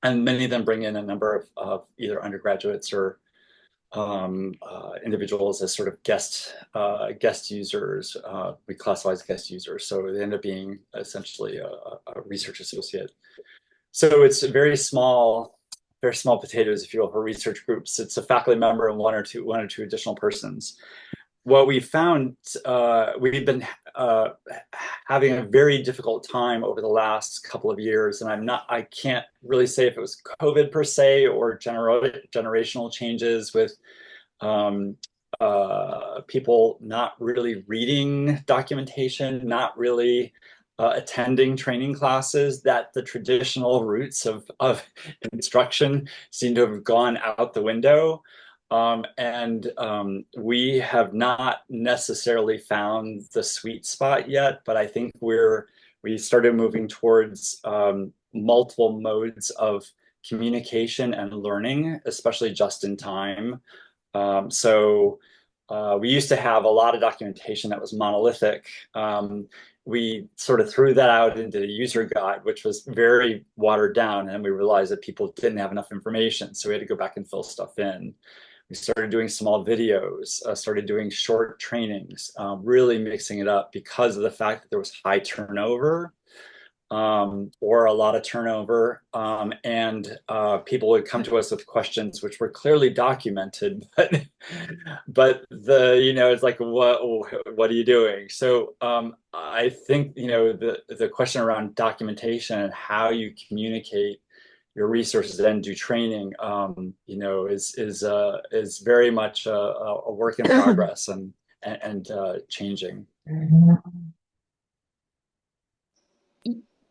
S3: many of them bring in a number of either undergraduates or individuals as sort of guest users. We classify as guest users, so they end up being essentially a research associate. So it's very small potatoes, if you will, for research groups. It's a faculty member and one or two additional persons. What we found, we've been having a very difficult time over the last couple of years, and I can't really say if it was COVID per se or generational changes with um, people not really reading documentation, not really attending training classes, that the traditional routes of instruction seem to have gone out the window. And we have not necessarily found the sweet spot yet, but I think we started moving towards multiple modes of communication and learning, especially just in time. So we used to have a lot of documentation that was monolithic. We sort of threw that out into the user guide, which was very watered down, and we realized that people didn't have enough information, so we had to go back and fill stuff in. We started doing small videos, started doing short trainings, really mixing it up because of the fact that there was high turnover or a lot of turnover. And people would come to us with questions which were clearly documented, but it's like, what are you doing? So I think, the question around documentation and how you communicate your resources and do training, is very much a work in progress and changing.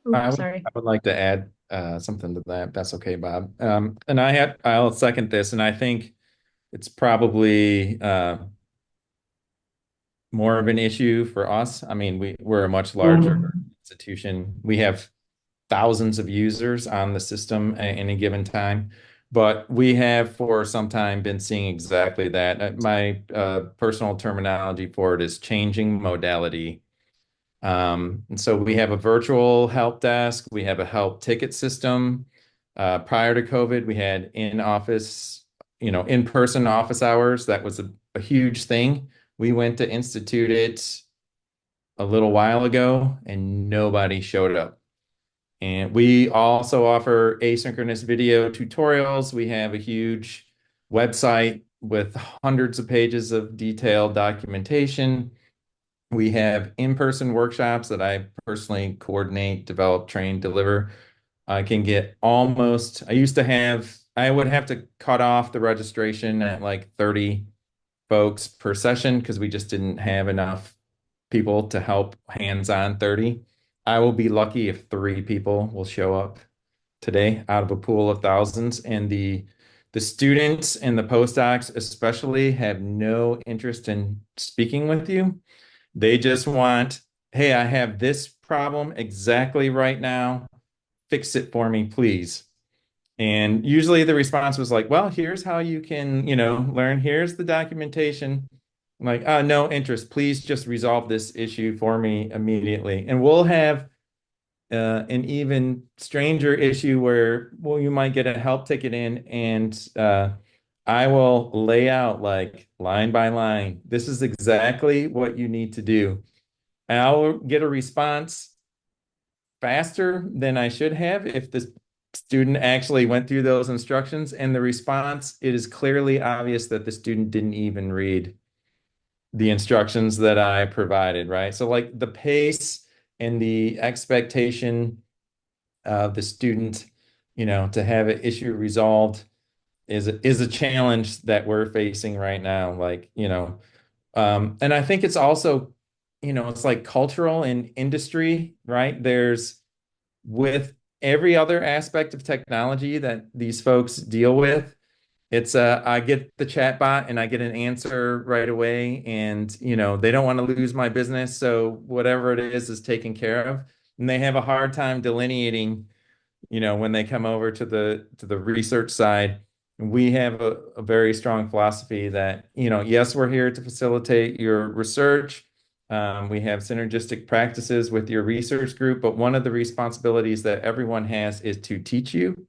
S5: Oops, sorry.
S6: I would like to add something to that. That's okay, Bob. And I'll second this, and I think it's probably more of an issue for us. I mean, we're a much larger institution. We have thousands of users on the system at any given time, but we have for some time been seeing exactly that. My personal terminology for it is changing modality. And so we have a virtual help desk, we have a help ticket system. Prior to COVID, we had in-office, in-person office hours. That was a huge thing. We went to institute it a little while ago and nobody showed up. And we also offer asynchronous video tutorials. We have a huge website with hundreds of pages of detailed documentation. We have in-person workshops that I personally coordinate, develop, train, deliver. I would have to cut off the registration at like 30 folks per session because we just didn't have enough people to help hands-on 30. I will be lucky if 3 people will show up today out of a pool of thousands. And the The students and the postdocs especially have no interest in speaking with you. They just want, hey, I have this problem exactly right now. Fix it for me, please. And usually the response was like, well, here's how you can, learn. Here's the documentation. I'm like, no interest. Please just resolve this issue for me immediately. And we'll have an even stranger issue where, well, you might get a help ticket in and I will lay out like line by line, this is exactly what you need to do. And I'll get a response faster than I should have if the student actually went through those instructions. And the response, it is clearly obvious that the student didn't even read the instructions that I provided, right? So like the pace and the expectation of the student, to have an issue resolved is a challenge that we're facing right now. Like, and I think it's also, it's like cultural and industry, right? There's with every other aspect of technology that these folks deal with, it's I get the chat bot and I get an answer right away, and they don't want to lose my business, so whatever it is taken care of. And they have a hard time delineating, when they come over to the research side. We have a very strong philosophy that, yes, we're here to facilitate your research. We have synergistic practices with your research group, but one of the responsibilities that everyone has is to teach you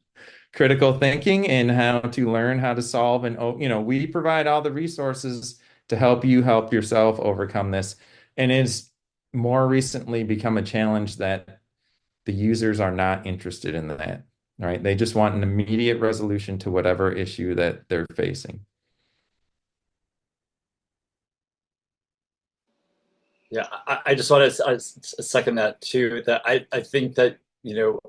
S6: critical thinking and how to learn how to solve. And, we provide all the resources to help you help yourself overcome this. And it's more recently become a challenge that the users are not interested in that, right? They just want an immediate resolution to whatever issue that they're facing.
S3: Yeah, I just want to second that too. That I think that,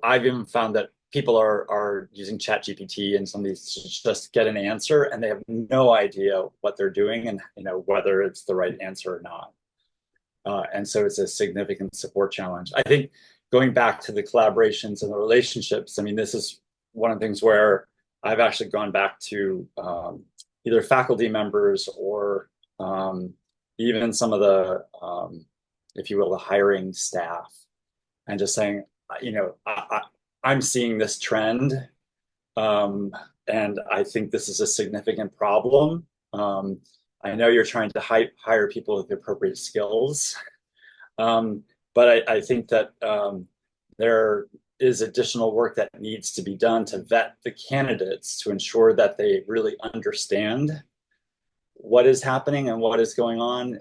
S3: I've even found that people are using ChatGPT and some of these to just get an answer and they have no idea what they're doing and, whether it's the right answer or not. And so it's a significant support challenge. I think going back to the collaborations and the relationships, I mean, this is one of the things where I've actually gone back to either faculty members or even some of the, if you will, the hiring staff, and just saying, I'm seeing this trend, and I think this is a significant problem. I know you're trying to hire people with the appropriate skills, but I think that there is additional work that needs to be done to vet the candidates to ensure that they really understand what is happening and what is going on,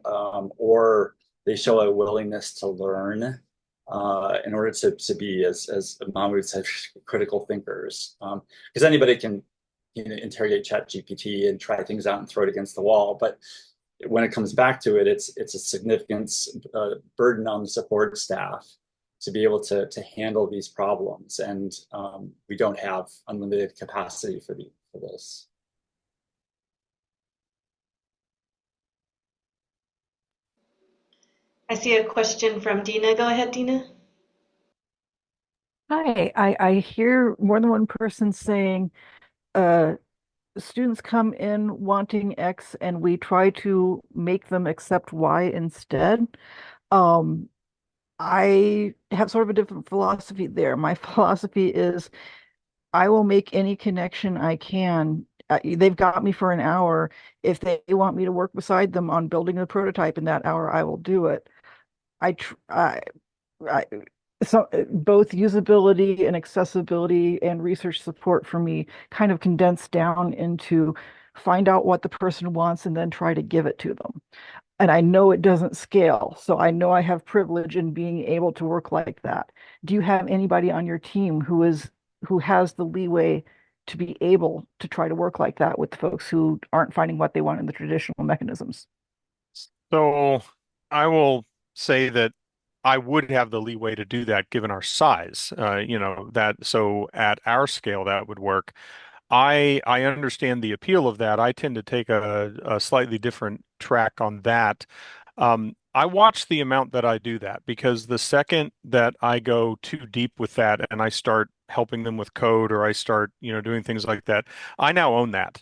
S3: or they show a willingness to learn in order to be, as Mahmoud said, critical thinkers. Because anybody can interrogate ChatGPT and try things out and throw it against the wall, but when it comes back to it, it's a significant burden on the support staff to be able to handle these problems, and we don't have unlimited capacity for this.
S2: I see a question from Dina. Go ahead, Dina.
S9: Hi, I hear more than one person saying uh, students come in wanting X and we try to make them accept Y instead. Um, I have sort of a different philosophy there. My philosophy is I will make any connection I can. They've got me for an hour. If they want me to work beside them on building a prototype in that hour, I will do it. I tr I so both usability and accessibility and research support for me kind of condensed down into find out what the person wants and then try to give it to them. And I know it doesn't scale, so I know I have privilege in being able to work like that. Do you have anybody on your team who has the leeway to be able to try to work like that with folks who aren't finding what they want in the traditional mechanisms?
S8: So I will say that I would have the leeway to do that given our size. That so at our scale that would work. I understand the appeal of that. I tend to take a slightly different track on that. I watch the amount that I do that because the second that I go too deep with that and I start helping them with code or I start, doing things like that, I now own that.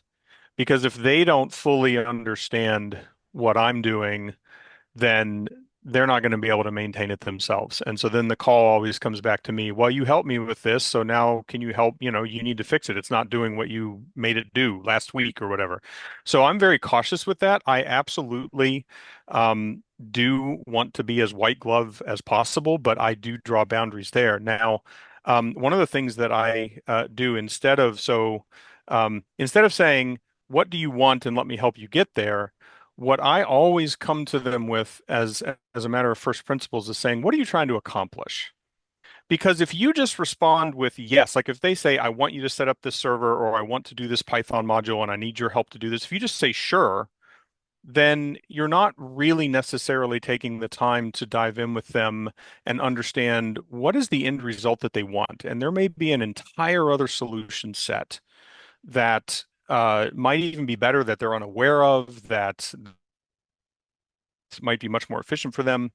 S8: Because if they don't fully understand what I'm doing, then they're not going to be able to maintain it themselves. And so then the call always comes back to me. Well, you helped me with this, so now can you help? You need to fix it. It's not doing what you made it do last week or whatever. So I'm very cautious with that. I absolutely do want to be as white glove as possible, but I do draw boundaries there. Now, one of the things that I do instead of saying, "What do you want?" and let me help you get there, what I always come to them with as a matter of first principles is saying, what are you trying to accomplish? Because if you just respond with yes, like if they say, I want you to set up this server or I want to do this Python module and I need your help to do this, if you just say sure, then you're not really necessarily taking the time to dive in with them and understand what is the end result that they want. And there may be an entire other solution set that might even be better that they're unaware of, that might be much more efficient for them.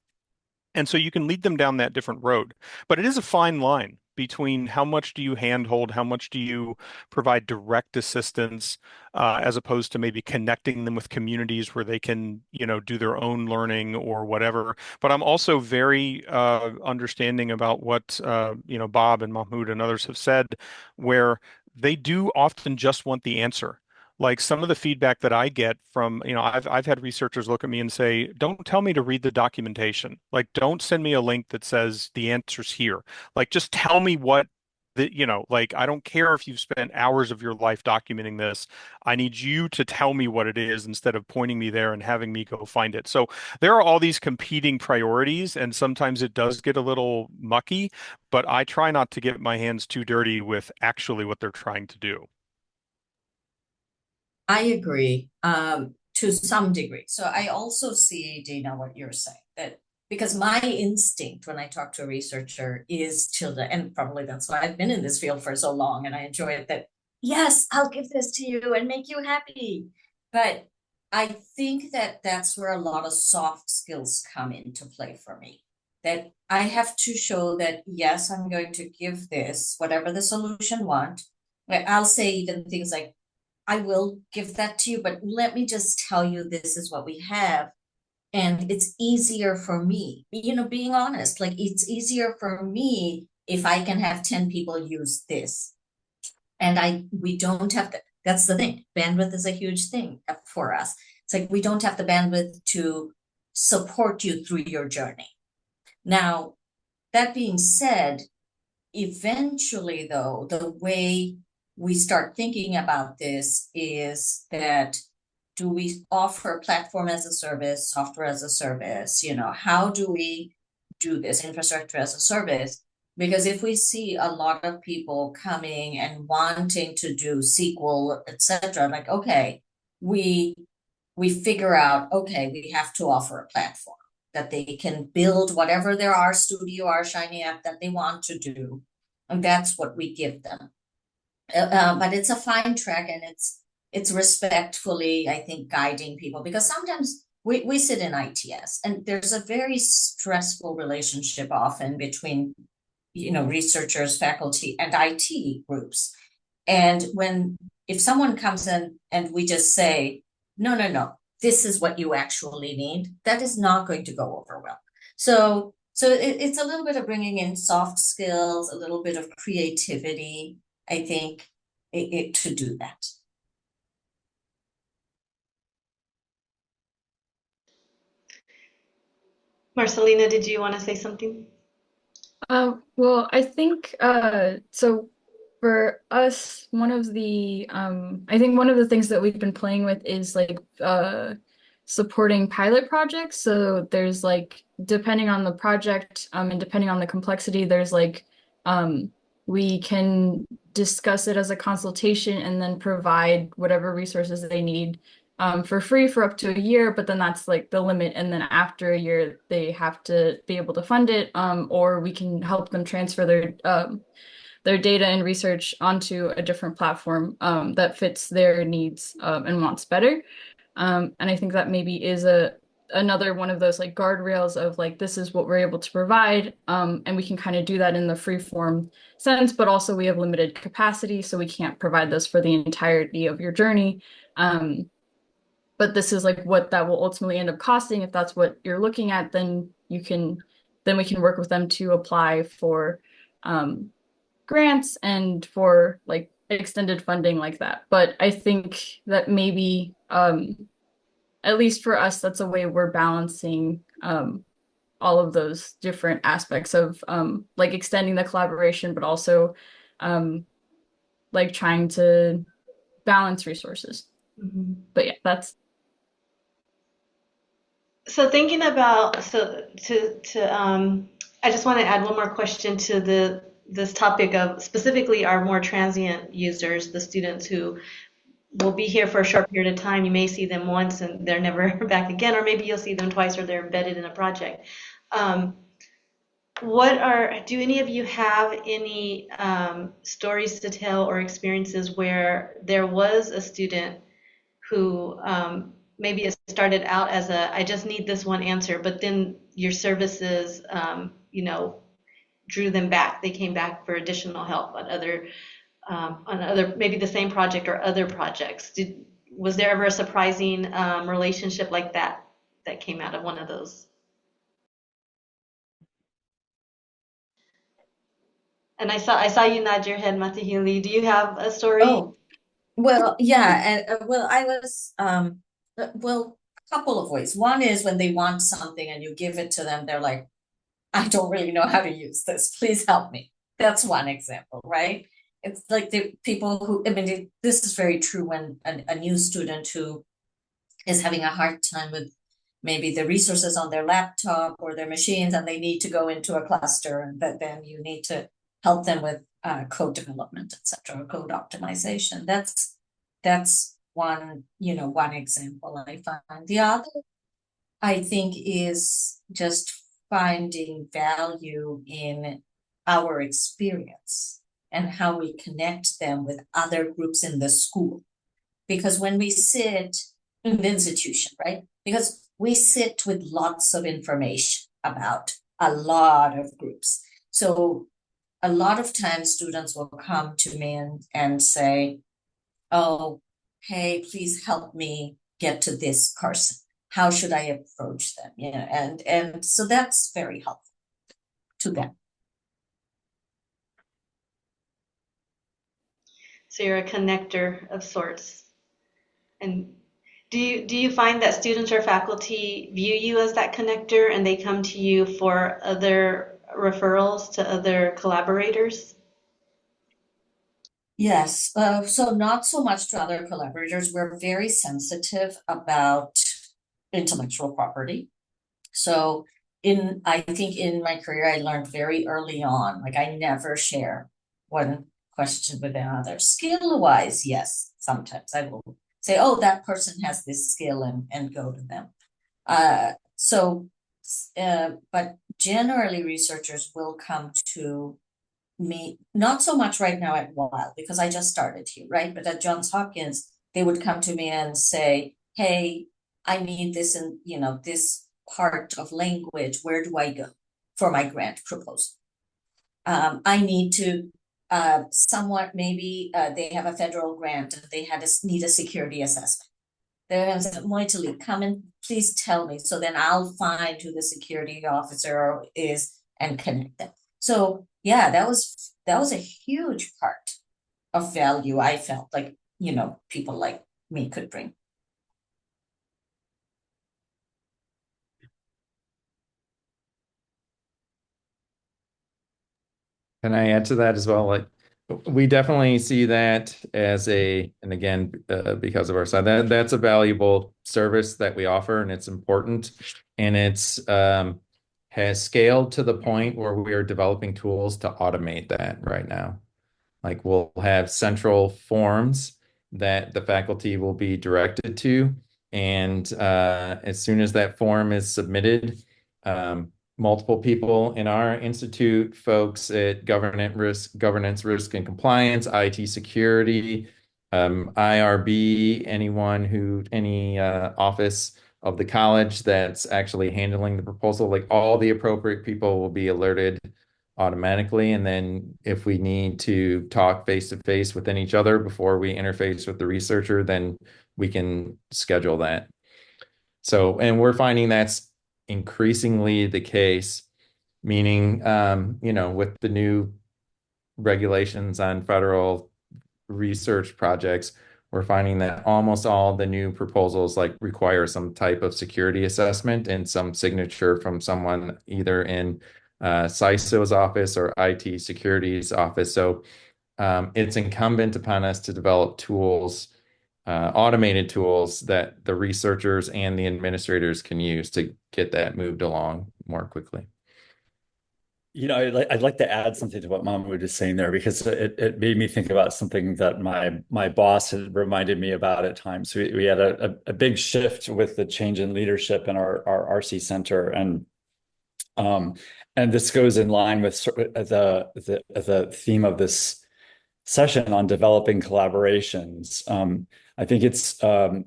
S8: And so you can lead them down that different road. But it is a fine line between how much do you handhold, how much do you provide direct assistance, as opposed to maybe connecting them with communities where they can, do their own learning or whatever. But I'm also very understanding about what, Bob and Mahmoud and others have said, where they do often just want the answer. Like some of the feedback that I get from, I've had researchers look at me and say, "Don't tell me to read the documentation. Like, don't send me a link that says the answer's here. Like, just tell me what like I don't care if you've spent hours of your life documenting this. I need you to tell me what it is instead of pointing me there and having me go find it." So there are all these competing priorities, and sometimes it does get a little mucky, but I try not to get my hands too dirty with actually what they're trying to do.
S4: I agree, to some degree. So I also see, Dana, what you're saying, that because my instinct when I talk to a researcher is and probably that's why I've been in this field for so long and I enjoy it, that yes, I'll give this to you and make you happy. But I think that that's where a lot of soft skills come into play for me. That I have to show that, yes, I'm going to give this, whatever the solution want. I'll say even things like, I will give that to you, but let me just tell you this is what we have. And it's easier for me, being honest, like it's easier for me if I can have 10 people use this. And we don't have to, that's the thing. Bandwidth is a huge thing for us. It's like we don't have the bandwidth to support you through your journey. Now, that being said, eventually, though, the way we start thinking about this is that, do we offer platform as a service, software as a service? How do we do this, infrastructure as a service? Because if we see a lot of people coming and wanting to do SQL, etc., like, okay, we figure out, okay, we have to offer a platform that they can build whatever their R Studio, R Shiny app that they want to do. And that's what we give them. But it's a fine track, and it's respectfully, I think, guiding people, because sometimes we sit in ITS and there's a very stressful relationship often between researchers, faculty, and IT groups. And if someone comes in and we just say, no, no, no, this is what you actually need, that is not going to go over well. So it's a little bit of bringing in soft skills, a little bit of creativity, I think, to do that.
S2: Marcelina, did you want to say something?
S5: Well, I think so for us, I think one of the things that we've been playing with is like supporting pilot projects. So there's like, depending on the project, and depending on the complexity, there's like we can discuss it as a consultation and then provide whatever resources they need for free for up to a year, but then that's like the limit. And then after a year, they have to be able to fund it, or we can help them transfer their data and research onto a different platform that fits their needs and wants better. And I think that maybe is another one of those like guardrails of like this is what we're able to provide, and we can kind of do that in the free form sense, but also we have limited capacity, so we can't provide this for the entirety of your journey. But this is like what that will ultimately end up costing. If that's what you're looking at, then we can work with them to apply for grants and for like extended funding like that. But I think that maybe at least for us, that's a way we're balancing all of those different aspects of like extending the collaboration, but also like trying to balance resources.
S2: Mhm.
S5: But yeah, that's
S2: So thinking about I just want to add one more question to this topic of specifically our more transient users, the students who will be here for a short period of time. You may see them once and they're never back again, or maybe you'll see them twice or they're embedded in a project. Do any of you have any stories to tell or experiences where there was a student who maybe it started out as I just need this one answer, but then your services, drew them back. They came back for additional help on other, maybe the same project or other projects. Was there ever a surprising relationship like that that came out of one of those? And I saw you nod your head, Matahili. Do you have a story?
S4: Oh, well, yeah, and well, I was well, a couple of ways. One is when they want something and you give it to them, they're like, I don't really know how to use this. Please help me. That's one example, right? It's like the people who, I mean, this is very true when a new student who is having a hard time with maybe the resources on their laptop or their machines and they need to go into a cluster and then you need to help them with code development, etc., or code optimization. That's one, one example I find. The other, I think, is just finding value in our experience and how we connect them with other groups in the school. Because when we sit in the institution, right? Because we sit with lots of information about a lot of groups. So a lot of times students will come to me and say, oh, hey, please help me get to this person. How should I approach them? And so that's very helpful to them.
S2: So you're a connector of sorts. And do you find that students or faculty view you as that connector and they come to you for other referrals to other collaborators?
S4: Yes, so not so much to other collaborators. We're very sensitive about intellectual property. So I think in my career, I learned very early on, like I never share one question with another. Skill wise, yes, sometimes I will say, oh, that person has this skill and go to them. But generally researchers will come to me, not so much right now at Weill, because I just started here, right? But at Johns Hopkins, they would come to me and say, hey, I need this and this part of language. Where do I go for my grant proposal? I need to somewhat maybe they have a federal grant and they need a security assessment. They're going to say, Moitali, come and please tell me. So then I'll find who the security officer is and connect them. So yeah, that was a huge part of value I felt like, people like me could bring.
S6: Can I add to that as well? Like, we definitely see that as and again, because of our side, that's a valuable service that we offer, and it's important, and it's has scaled to the point where we are developing tools to automate that right now. Like, we'll have central forms that the faculty will be directed to, and as soon as that form is submitted, multiple people in our institute, folks at governance, risk and compliance, IT security, IRB, any office of the college that's actually handling the proposal. Like all the appropriate people will be alerted automatically. And then if we need to talk face to face within each other before we interface with the researcher, then we can schedule that. So, and we're finding that's increasingly the case, meaning, with the new regulations on federal research projects, we're finding that almost all the new proposals like require some type of security assessment and some signature from someone either in CISO's office or IT security's office. So it's incumbent upon us to develop tools, automated tools that the researchers and the administrators can use to get that moved along more quickly.
S3: I'd like to add something to what Mahmoud is saying there because it made me think about something that my boss had reminded me about at times. We had a big shift with the change in leadership in our RC center, and this goes in line with the theme of this session on developing collaborations. I think I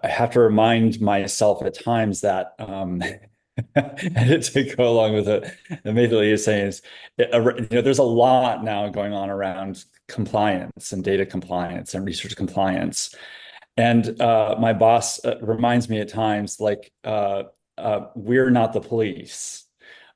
S3: have to remind myself at times that and to go along with it, immediately is saying is, there's a lot now going on around compliance and data compliance and research compliance. And my boss reminds me at times, like, we're not the police.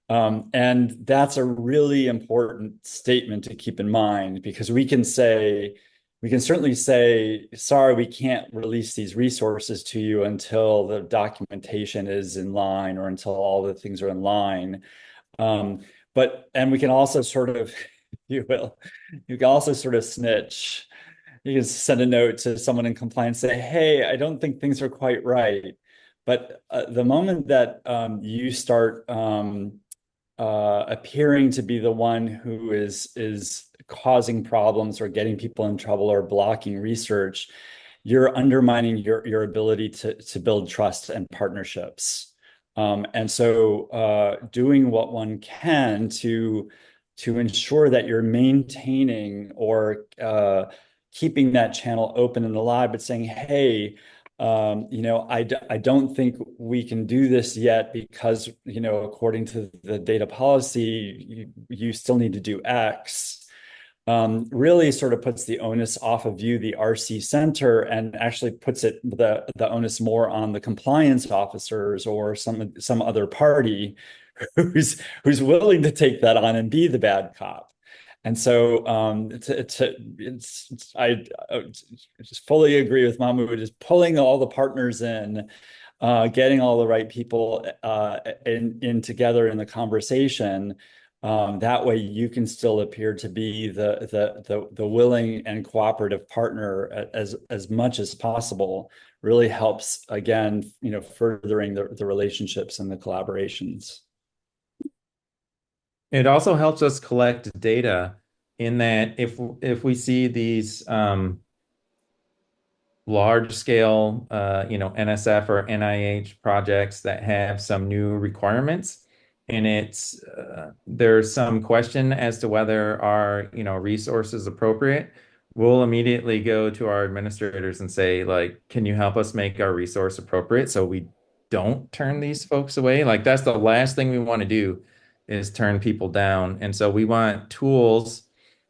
S3: And that's a really important statement to keep in mind because we can certainly say, sorry, we can't release these resources to you until the documentation is in line or until all the things are in line. And we can also sort of, you can also sort of snitch. You can send a note to someone in compliance, say, hey, I don't think things are quite right. But the moment that you start appearing to be the one who is causing problems or getting people in trouble or blocking research, you're undermining your ability to build trust and partnerships. And so doing what one can to ensure that you're maintaining or keeping that channel open and alive, but saying, hey, I don't think we can do this yet because, according to the data policy, you still need to do X. Really sort of puts the onus off of you, the RC center, and actually puts the onus more on the compliance officers or some other party who's willing to take that on and be the bad cop. And so I just fully agree with Mahmoud, is pulling all the partners in, getting all the right people in together in the conversation. That way you can still appear to be the willing and cooperative partner as much as possible. Really helps, again, furthering the relationships and the collaborations.
S6: It also helps us collect data in that if we see these large scale NSF or NIH projects that have some new requirements and there's some question as to whether our resource is appropriate, we'll immediately go to our administrators and say, like, can you help us make our resource appropriate so we don't turn these folks away? Like that's the last thing we want to do is turn people down. And so we want tools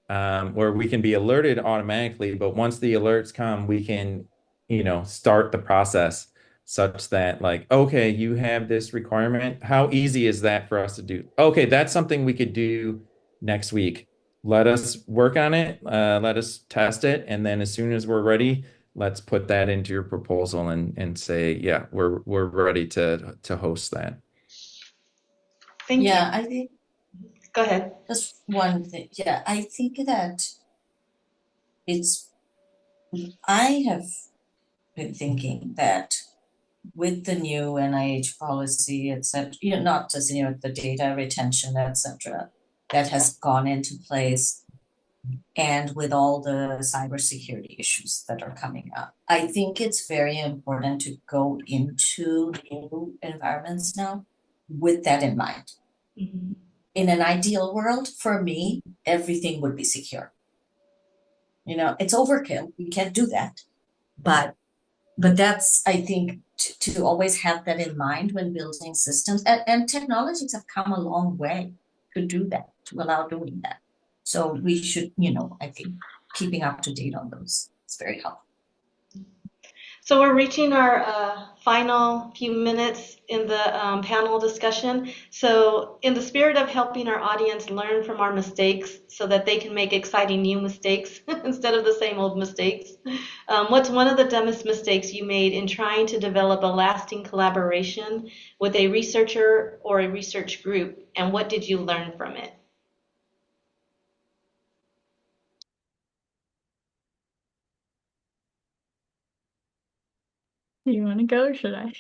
S6: where we can be alerted automatically, but once the alerts come, we can, start the process such that, like, okay, you have this requirement. How easy is that for us to do? Okay, that's something we could do next week. Let us work on it. Let us test it. And then as soon as we're ready, let's put that into your proposal and say, yeah, we're ready to host that.
S2: Thank you.
S4: Yeah, I think
S2: Go ahead.
S4: that's one thing. Yeah, I think that I have been thinking that with the new NIH policy, etc., not just the data retention, etc., that has gone into place, and with all the cybersecurity issues that are coming up, I think it's very important to go into new environments now with that in mind.
S2: Mhm.
S4: In an ideal world, for me, everything would be secure. It's overkill. We can't do that. But that's, I think, to always have that in mind when building systems. And technologies have come a long way to do that, to allow doing that. So we should, I think keeping up to date on those is very helpful.
S2: So we're reaching our final few minutes in the panel discussion. So in the spirit of helping our audience learn from our mistakes so that they can make exciting new mistakes instead of the same old mistakes, what's one of the dumbest mistakes you made in trying to develop a lasting collaboration with a researcher or a research group, and what did you learn from it?
S5: Do you want to go or should I?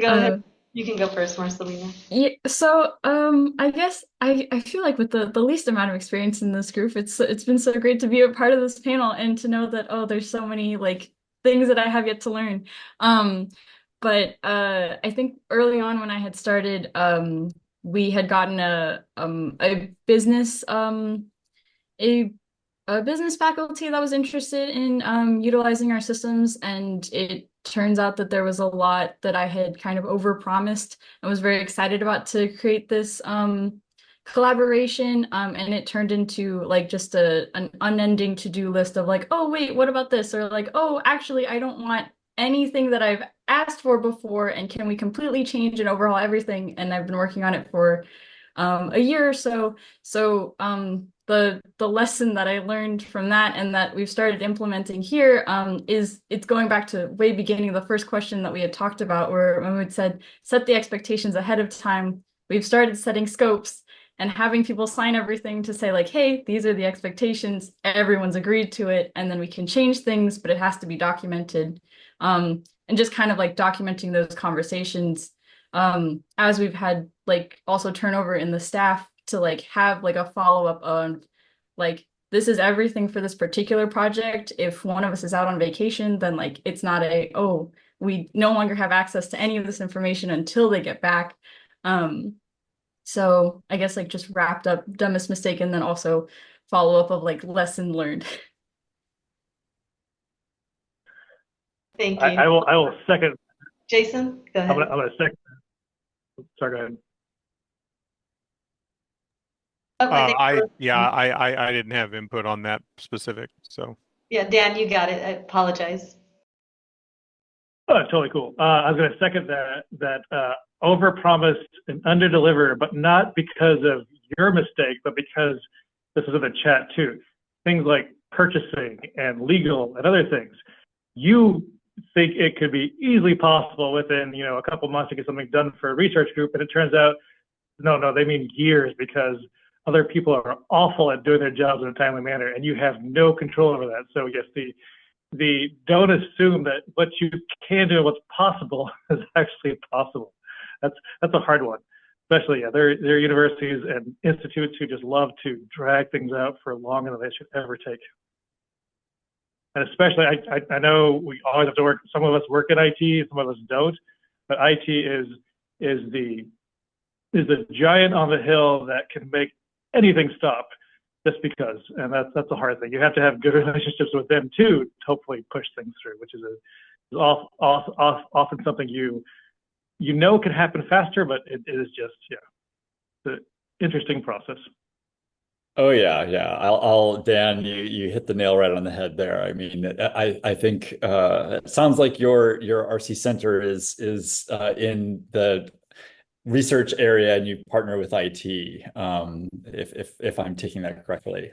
S2: Go ahead. You can go first, Marcelina.
S5: Yeah, so I guess I feel like with the least amount of experience in this group, it's been so great to be a part of this panel and to know that there's so many like things that I have yet to learn. But I think early on when I had started, we had gotten a business a business faculty that was interested in utilizing our systems, and it turns out that there was a lot that I had kind of overpromised and was very excited about to create this collaboration. And it turned into like just an unending to-do list of like, oh wait, what about this? Or like, oh, actually, I don't want anything that I've asked for before, and can we completely change and overhaul everything? And I've been working on it for a year or so. So the lesson that I learned from that and that we've started implementing here is it's going back to way beginning, the first question that we had talked about, where Mahmoud said, set the expectations ahead of time. We've started setting scopes and having people sign everything to say like, hey, these are the expectations. Everyone's agreed to it. And then we can change things, but it has to be documented. And just kind of like documenting those conversations as we've had like also turnover in the staff to like have like a follow-up on like this is everything for this particular project. If one of us is out on vacation, then like it's not we no longer have access to any of this information until they get back. So I guess like just wrapped up dumbest mistake and then also follow up of like lesson learned.
S2: Thank you.
S7: I will second.
S2: Jason, go ahead.
S7: I'm gonna second. Sorry, go ahead.
S8: I didn't have input on that specific, so.
S2: Yeah, Dan, you got it. I apologize.
S7: Oh, totally cool. I was going to second that overpromise and underdeliver, but not because of your mistake, but because this is in the chat too. Things like purchasing and legal and other things. You think it could be easily possible within a couple months to get something done for a research group, and it turns out no, they mean years because other people are awful at doing their jobs in a timely manner, and you have no control over that. So yes, the don't assume that what you can do and what's possible is actually possible. That's a hard one, especially there are universities and institutes who just love to drag things out for longer than they should ever take. And especially, I know we always have to work. Some of us work in IT, some of us don't, but IT is the giant on the hill that can make anything stop just because, and that's a hard thing. You have to have good relationships with them too to hopefully push things through, which is often something you can happen faster, but it is just the interesting process.
S3: Oh yeah. I'll Dan, you hit the nail right on the head there. I mean, I think it sounds like your RC center is in the research area and you partner with IT, if I'm taking that correctly.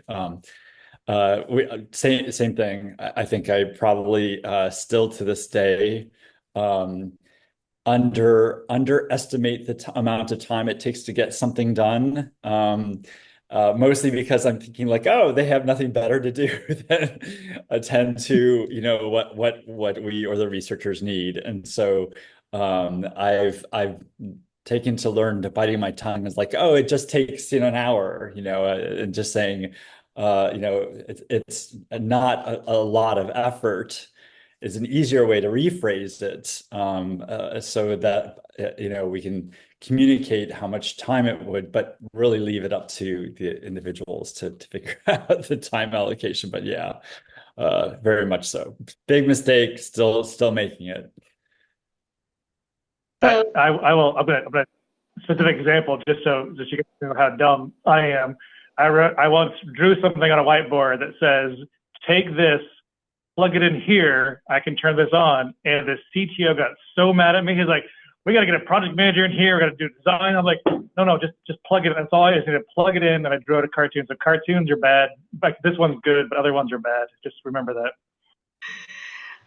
S3: Same thing. I think I probably still to this day underestimate the amount of time it takes to get something done. Mostly because I'm thinking like, oh, they have nothing better to do than attend to, what we or the researchers need. And so I've taken to learn to biting my tongue is like, oh, it just takes, an hour, and just saying, it's not a lot of effort is an easier way to rephrase it, so that we can communicate how much time it would, but really leave it up to the individuals to figure out the time allocation. But yeah, Very much so. Big mistake, still making it.
S2: So,
S7: I will. I'm gonna specific example just you guys know how dumb I am. I once drew something on a whiteboard that says, "Take this, plug it in here. I can turn this on." And the CTO got so mad at me. He's like, "We got to get a project manager in here. We got to do design." I'm like, "No, just plug it in. That's all I just need to plug it in." And I drew it a cartoon. So cartoons are bad. Like this one's good, but other ones are bad. Just remember that.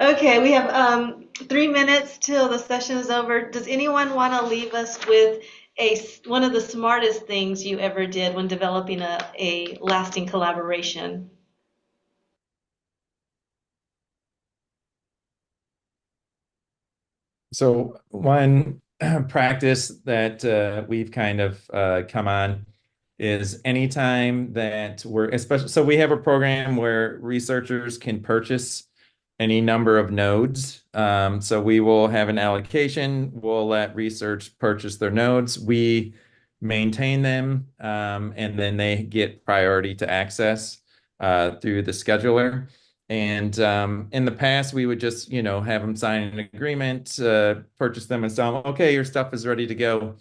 S2: okay, we have 3 minutes till the session is over. Does anyone want to leave us with one of the smartest things you ever did when developing a lasting collaboration?
S6: So one practice that we've kind of come on is anytime that we're especially so we have a program where researchers can purchase any number of nodes. So we will have an allocation. We'll let research purchase their nodes. We maintain them, and then they get priority to access through the scheduler. And in the past, we would just, have them sign an agreement, purchase them, and tell them, okay, your stuff is ready to go.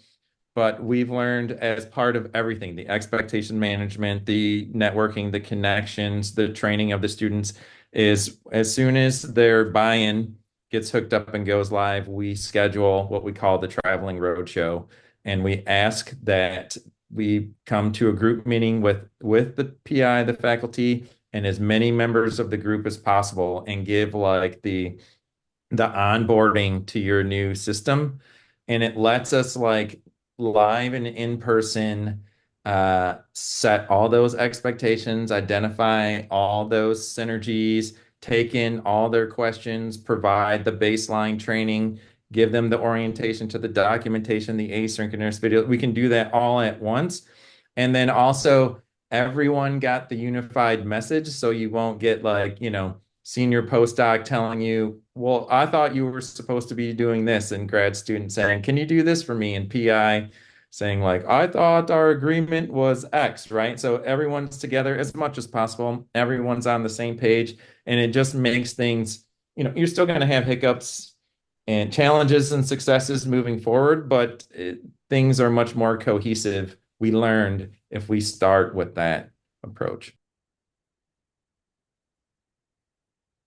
S6: But we've learned as part of everything, the expectation management, the networking, the connections, the training of the students, is as soon as their buy-in gets hooked up and goes live, we schedule what we call the traveling roadshow. And we ask that we come to a group meeting with the PI, the faculty, and as many members of the group as possible and give like the onboarding to your new system. And it lets us like live and in person set all those expectations, identify all those synergies, take in all their questions, provide the baseline training, give them the orientation to the documentation, the asynchronous video. We can do that all at once. And then also everyone got the unified message, so you won't get like, senior postdoc telling you, well, I thought you were supposed to be doing this, and grad student saying, can you do this for me? And PI saying like, I thought our agreement was X, right? So everyone's together as much as possible. Everyone's on the same page, and it just makes things, you're still going to have hiccups and challenges and successes moving forward, but things are much more cohesive. We learned if we start with that approach.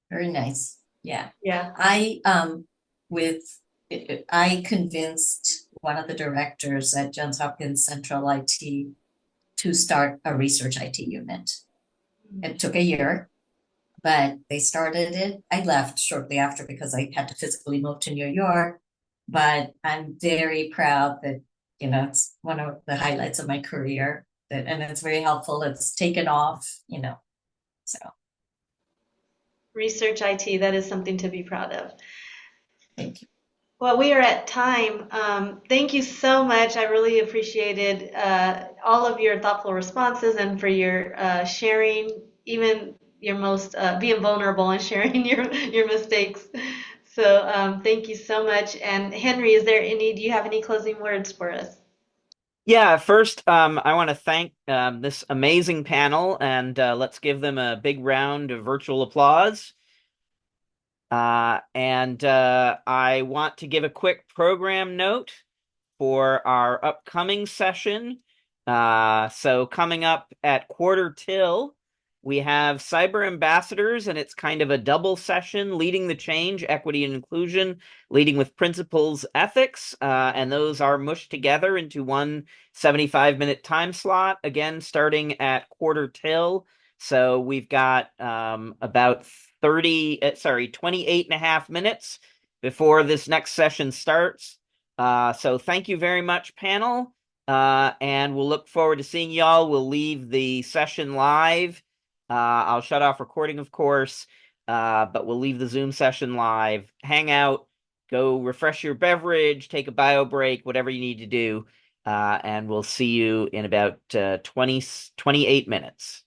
S4: Very nice. Yeah.
S2: Yeah.
S4: With I convinced one of the directors at Johns Hopkins Central IT to start a research IT unit. It took a year, but they started it. I left shortly after because I had to physically move to New York. But I'm very proud that, it's one of the highlights of my career and it's very helpful. It's taken off, so.
S2: Research IT, that is something to be proud of.
S4: Thank you.
S2: Well, we are at time. Thank you so much. I really appreciated all of your thoughtful responses and for your sharing, even your most being vulnerable and sharing your mistakes. So thank you so much. And Henry, do you have any closing words for us?
S1: Yeah, first, I want to thank this amazing panel, and let's give them a big round of virtual applause. And I want to give a quick program note for our upcoming session. So coming up at quarter till, we have Cyber Ambassadors, and it's kind of a double session, Leading the Change, Equity and Inclusion, Leading with Principles, Ethics, and those are mushed together into one 75-minute time slot, again, starting at quarter till. So we've got about 28 and a half minutes before this next session starts. So thank you very much, panel. And we'll look forward to seeing y'all. We'll leave the session live. I'll shut off recording, of course, but we'll leave the Zoom session live. Hang out, go refresh your beverage, take a bio break, whatever you need to do. And we'll see you in about 28 minutes.